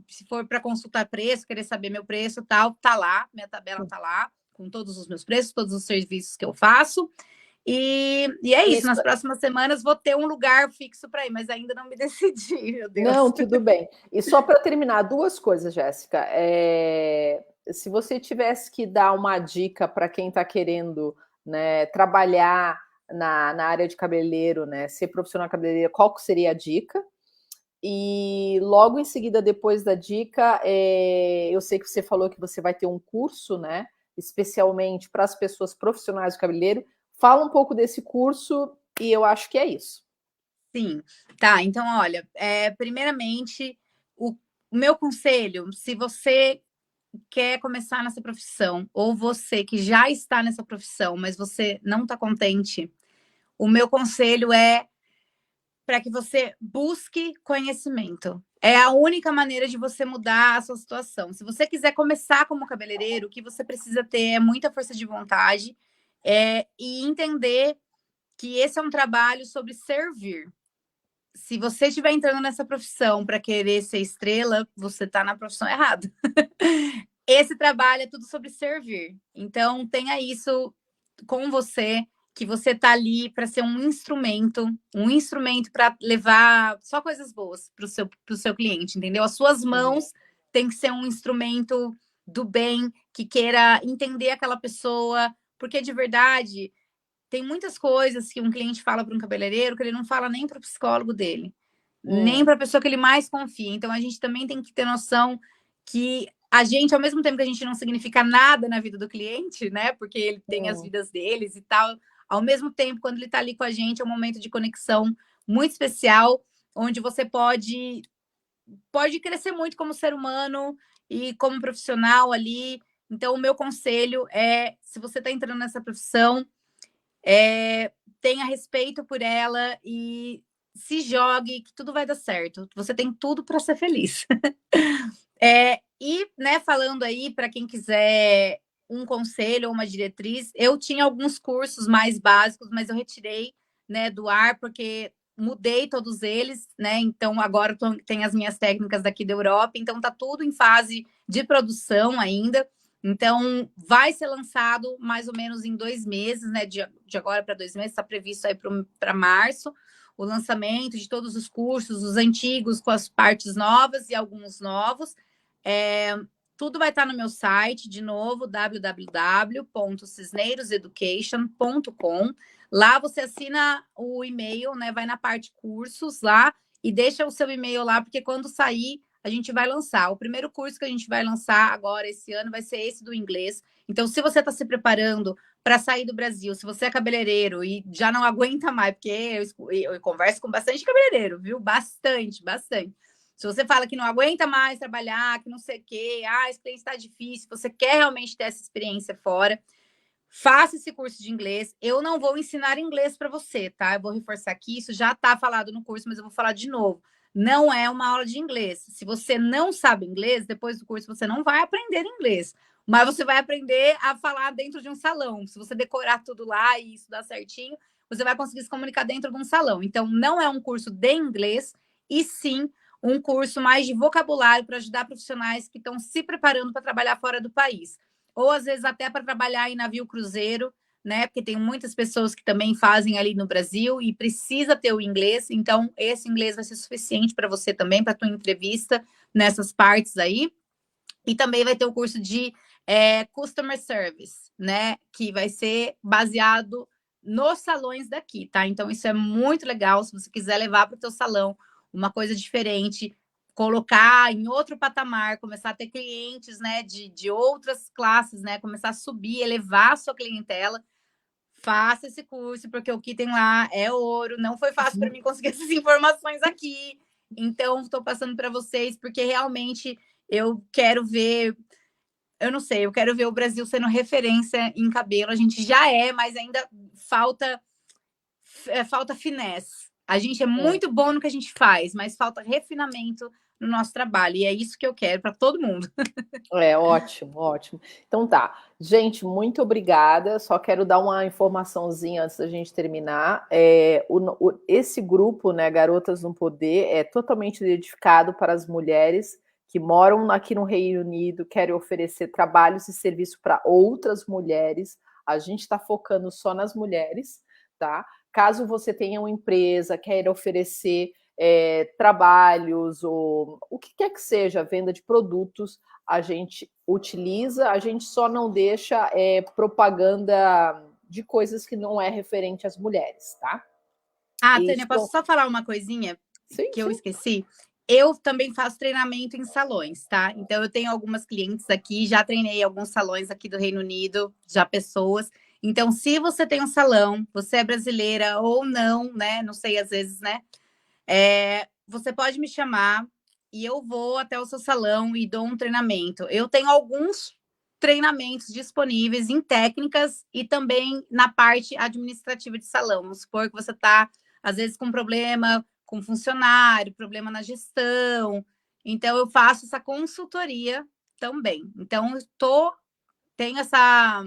B: Se for para consultar preço, querer saber meu preço e tal, tá lá, minha tabela tá lá, com todos os meus preços, todos os serviços que eu faço. E é isso, nas próximas semanas vou ter um lugar fixo para ir, mas ainda não me decidi, meu Deus.
A: Não, tudo bem. E só para terminar, duas coisas, Jéssica. Se você tivesse que dar uma dica para quem está querendo, né, trabalhar na área de cabeleireiro, né, ser profissional cabeleireiro, qual seria a dica? E logo em seguida, depois da dica, eu sei que você falou que você vai ter um curso, né, especialmente para as pessoas profissionais do cabeleireiro. Fala um pouco desse curso e eu acho que é isso.
B: Sim, tá. Então, olha, primeiramente, o meu conselho, se você quer começar nessa profissão, ou você que já está nessa profissão, mas você não está contente, o meu conselho é para que você busque conhecimento. É a única maneira de você mudar a sua situação. Se você quiser começar como cabeleireiro, o que você precisa ter é muita força de vontade e entender que esse é um trabalho sobre servir. Se você estiver entrando nessa profissão para querer ser estrela, você está na profissão errada. Esse trabalho é tudo sobre servir. Então, tenha isso com você, que você está ali para ser um instrumento para levar só coisas boas para o seu cliente, entendeu? As suas mãos têm que ser um instrumento do bem, que queira entender aquela pessoa, porque de verdade tem muitas coisas que um cliente fala para um cabeleireiro que ele não fala nem para o psicólogo dele, nem para a pessoa que ele mais confia. Então, a gente também tem que ter noção que a gente, ao mesmo tempo que a gente não significa nada na vida do cliente, né? Porque ele tem as vidas deles e tal, ao mesmo tempo, quando ele está ali com a gente, é um momento de conexão muito especial, onde você pode crescer muito como ser humano e como profissional ali. Então, o meu conselho é, se você está entrando nessa profissão, tenha respeito por ela e se jogue, que tudo vai dar certo. Você tem tudo para ser feliz. E, né, falando aí, para quem quiser um conselho ou uma diretriz, eu tinha alguns cursos mais básicos, mas eu retirei, né, do ar, porque mudei todos eles, né? Então, agora tem as minhas técnicas daqui da Europa, então tá tudo em fase de produção ainda. Então, vai ser lançado mais ou menos em 2 meses, né? De agora para 2 meses, está previsto aí para março, o lançamento de todos os cursos, os antigos com as partes novas e alguns novos. Tudo vai estar no meu site, de novo, www.cisneiroseducation.com. Lá você assina o e-mail, né? Vai na parte cursos lá e deixa o seu e-mail lá, porque quando sair a gente vai lançar. O primeiro curso que a gente vai lançar agora, esse ano, vai ser esse do inglês. Então, se você está se preparando para sair do Brasil, se você é cabeleireiro e já não aguenta mais, porque eu converso com bastante cabeleireiro, viu? Bastante, bastante. Se você fala que não aguenta mais trabalhar, que não sei o quê, esse cliente está difícil, você quer realmente ter essa experiência fora, faça esse curso de inglês. Eu não vou ensinar inglês para você, tá? Eu vou reforçar aqui, isso já está falado no curso, mas eu vou falar de novo. Não é uma aula de inglês. Se você não sabe inglês, depois do curso você não vai aprender inglês, mas você vai aprender a falar dentro de um salão. Se você decorar tudo lá e estudar certinho, você vai conseguir se comunicar dentro de um salão. Então, não é um curso de inglês, e sim um curso mais de vocabulário para ajudar profissionais que estão se preparando para trabalhar fora do país. Ou, às vezes, até para trabalhar em navio cruzeiro, né? Porque tem muitas pessoas que também fazem ali no Brasil e precisa ter o inglês, então esse inglês vai ser suficiente para você também, para a tua entrevista nessas partes aí. E também vai ter o curso de Customer Service, né? Que vai ser baseado nos salões daqui, tá? Então, isso é muito legal, se você quiser levar para o teu salão uma coisa diferente, colocar em outro patamar, começar a ter clientes, né, de outras classes, né? Começar a subir, elevar a sua clientela. Faça esse curso, porque o que tem lá é ouro. Não foi fácil para mim conseguir essas informações aqui. Então, estou passando para vocês, porque realmente eu quero ver, eu não sei, eu quero ver o Brasil sendo referência em cabelo. A gente já é, mas ainda falta finesse. A gente é muito bom no que a gente faz, mas falta refinamento no nosso trabalho. E é isso que eu quero para todo mundo.
A: É ótimo, ótimo. Então tá, gente, muito obrigada. Só quero dar uma informaçãozinha antes da gente terminar. Esse grupo, né, Garotas no Poder, é totalmente dedicado para as mulheres que moram aqui no Reino Unido, querem oferecer trabalhos e serviços para outras mulheres. A gente está focando só nas mulheres, tá? Caso você tenha uma empresa, queira oferecer trabalhos ou o que quer que seja, venda de produtos, a gente utiliza, a gente só não deixa propaganda de coisas que não é referente às mulheres, tá?
B: Ah, Tânia,
A: Isso.
B: posso só falar uma coisinha
A: Sim,
B: que eu
A: sim.
B: esqueci? Eu também faço treinamento em salões, tá? Então, eu tenho algumas clientes aqui, já treinei alguns salões aqui do Reino Unido, já pessoas. Então, se você tem um salão, você é brasileira ou não, né? Não sei, às vezes, né? Você pode me chamar e eu vou até o seu salão e dou um treinamento. Eu tenho alguns treinamentos disponíveis em técnicas e também na parte administrativa de salão. Vamos supor que você está, às vezes, com problema com funcionário, problema na gestão. Então, eu faço essa consultoria também. Então, tenho essa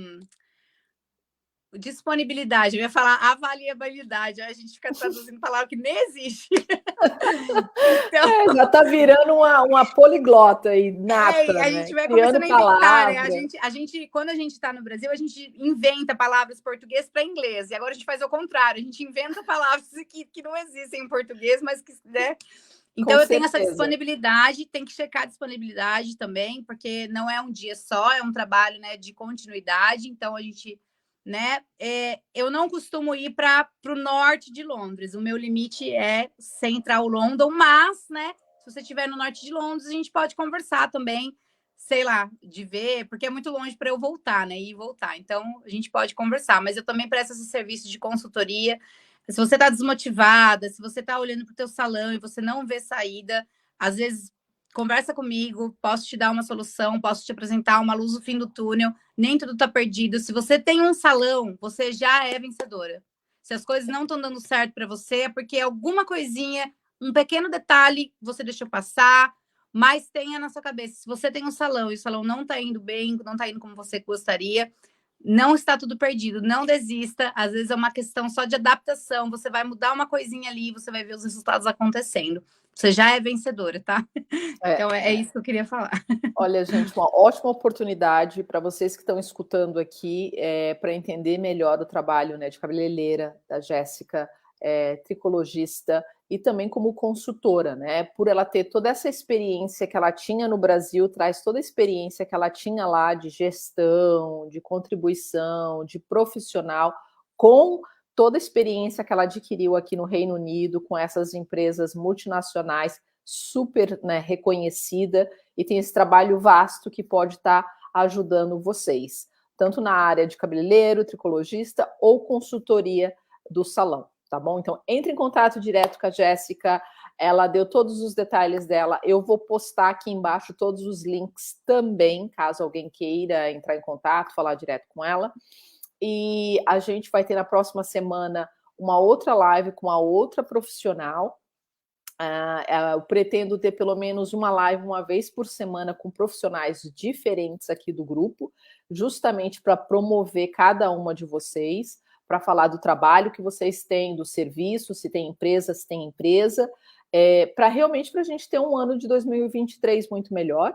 B: disponibilidade, eu ia falar avaliabilidade, a gente fica traduzindo palavra que nem existe. Então,
A: já está virando uma poliglota aí, nata,
B: a
A: né?
B: gente vai
A: Criando
B: começando a inventar, né?
A: palavras.
B: Quando a gente está no Brasil, a gente inventa palavras português para inglês, e agora a gente faz o contrário, a gente inventa palavras que não existem em português, mas que, né? Então,
A: Com
B: eu tenho essa
A: certeza.
B: disponibilidade, tem que checar a disponibilidade também, porque não é um dia só, é um trabalho, né, de continuidade. Então, a gente, né, eu não costumo ir para o norte de Londres. O meu limite é Central London, mas, né, se você estiver no norte de Londres, a gente pode conversar também, sei lá, de ver, porque é muito longe para eu voltar, né, e voltar. Então, a gente pode conversar, mas eu também presto esse serviço de consultoria. Se você está desmotivada, se você está olhando para o teu salão e você não vê saída, às vezes conversa comigo, posso te dar uma solução, posso te apresentar uma luz no fim do túnel, nem tudo está perdido. Se você tem um salão, você já é vencedora. Se as coisas não estão dando certo para você, é porque alguma coisinha, um pequeno detalhe você deixou passar, mas tenha na sua cabeça, se você tem um salão e o salão não está indo bem, não está indo como você gostaria, não está tudo perdido, não desista. Às vezes é uma questão só de adaptação. Você vai mudar uma coisinha ali e você vai ver os resultados acontecendo. Você já é vencedora, tá? Então é isso que eu queria falar.
A: Olha, gente, uma ótima oportunidade para vocês que estão escutando aqui, para entender melhor o trabalho, né, de cabeleireira da Jéssica, tricologista e também como consultora, né? Por ela ter toda essa experiência que ela tinha no Brasil, traz toda a experiência que ela tinha lá de gestão, de contribuição, de profissional, com toda a experiência que ela adquiriu aqui no Reino Unido, com essas empresas multinacionais super, né, reconhecida, e tem esse trabalho vasto que pode estar ajudando vocês, tanto na área de cabeleireiro, tricologista ou consultoria do salão, tá bom? Então, entre em contato direto com a Jéssica, ela deu todos os detalhes dela, eu vou postar aqui embaixo todos os links também, caso alguém queira entrar em contato, falar direto com ela. E a gente vai ter na próxima semana uma outra live com a outra profissional. Eu pretendo ter pelo menos uma live uma vez por semana com profissionais diferentes aqui do grupo, justamente para promover cada uma de vocês, para falar do trabalho que vocês têm, do serviço, se tem empresa, se tem empresa, para realmente para a gente ter um ano de 2023 muito melhor.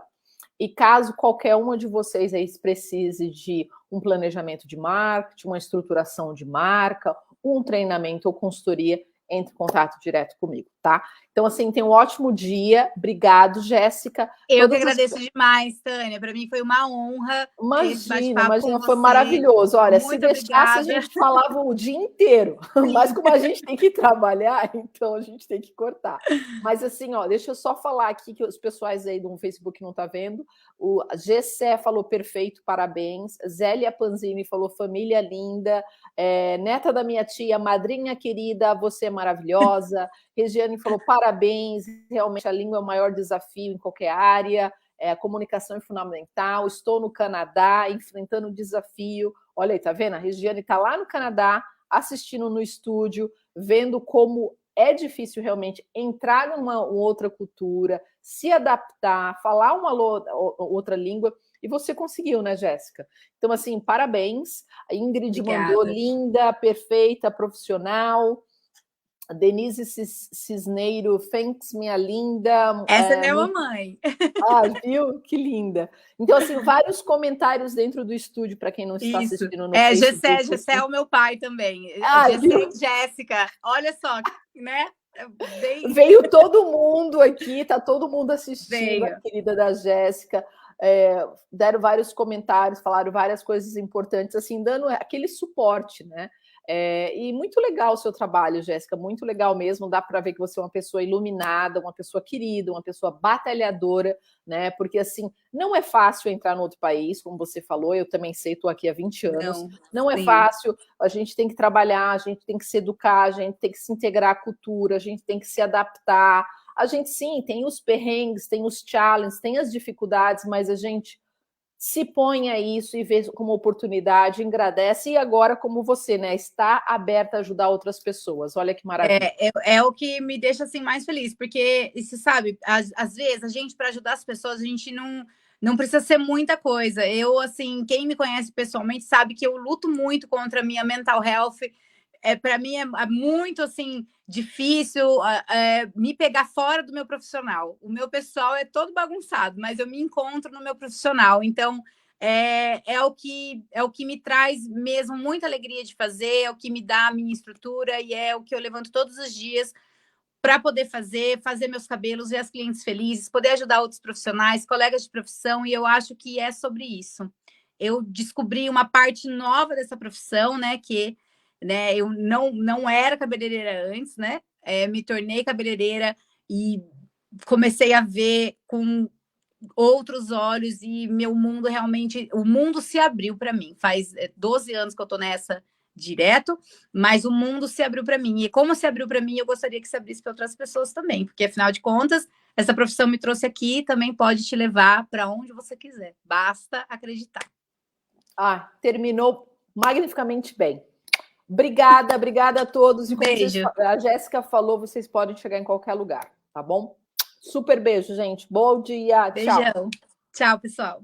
A: E caso qualquer uma de vocês aí precise de um planejamento de marketing, uma estruturação de marca, um treinamento ou consultoria, entre em contato direto comigo, tá? Então, assim, tenha um ótimo dia. Obrigado, Jéssica.
B: Eu que agradeço demais, Tânia. Para mim foi uma honra ter esse bate-papo com
A: Foi
B: você.
A: maravilhoso. Olha,
B: Muito
A: se deixasse, a gente falava o dia inteiro. Mas como a gente tem que trabalhar, então a gente tem que cortar. Mas assim, ó, deixa eu só falar aqui que os pessoais aí do Facebook não tá vendo. O Gessé falou perfeito, parabéns. Zélia Panzini falou família linda. Neta da minha tia, madrinha querida, você é maravilhosa. Regiane falou parabéns, realmente a língua é o maior desafio em qualquer área, a comunicação é fundamental, estou no Canadá, enfrentando o desafio. Olha aí, tá vendo? A Regiane está lá no Canadá, assistindo no estúdio, vendo como é difícil realmente entrar numa outra cultura, se adaptar, falar uma outra língua, e você conseguiu, né, Jéssica? Então, assim, parabéns. A Ingrid mandou linda, perfeita, profissional. A Denise Cisneiro, thanks, minha linda.
B: Essa é minha mamãe.
A: Ah, viu? Que linda. Então, assim, vários comentários dentro do estúdio, para quem não está assistindo no Facebook.
B: Gessé é o meu pai também.
A: Viu?
B: Jéssica, olha só, né?
A: Veio todo mundo aqui, tá todo mundo assistindo, a querida da Jéssica. Deram vários comentários, falaram várias coisas importantes, assim, dando aquele suporte, né? E muito legal o seu trabalho, Jéssica, muito legal mesmo. Dá para ver que você é uma pessoa iluminada, uma pessoa querida, uma pessoa batalhadora, né? Porque assim, não é fácil entrar no outro país, como você falou, eu também sei, estou aqui há 20 anos. Não é fácil, a gente tem que trabalhar, a gente tem que se educar, a gente tem que se integrar à cultura, a gente tem que se adaptar. A gente sim tem os perrengues, tem os challenges, tem as dificuldades, mas a gente se põe a isso e vê como oportunidade, agradece, e agora, como você, né, está aberta a ajudar outras pessoas. Olha que maravilha.
B: É o que me deixa assim mais feliz, porque você sabe, às vezes a gente, para ajudar as pessoas, a gente não precisa ser muita coisa. Eu, assim, quem me conhece pessoalmente sabe que eu luto muito contra a minha mental health. Para mim é muito assim difícil me pegar fora do meu profissional. O meu pessoal é todo bagunçado, mas eu me encontro no meu profissional. Então é o que me traz mesmo muita alegria de fazer, é o que me dá a minha estrutura e é o que eu levanto todos os dias para poder fazer meus cabelos, ver as clientes felizes, poder ajudar outros profissionais, colegas de profissão, e eu acho que é sobre isso. Eu descobri uma parte nova dessa profissão, né, que eu não era cabeleireira antes, né? Me tornei cabeleireira e comecei a ver com outros olhos e meu mundo realmente, o mundo se abriu para mim. Faz 12 anos que eu tô nessa direto, mas o mundo se abriu para mim. E como se abriu para mim, eu gostaria que se abrisse para outras pessoas também, porque afinal de contas, essa profissão me trouxe aqui e também pode te levar para onde você quiser. Basta acreditar.
A: Terminou magnificamente bem. Obrigada a todos. E como
B: beijo.
A: A Jéssica falou, vocês podem chegar em qualquer lugar, tá bom? Super beijo, gente. Bom dia.
B: Beijão.
A: Tchau.
B: Tchau, pessoal.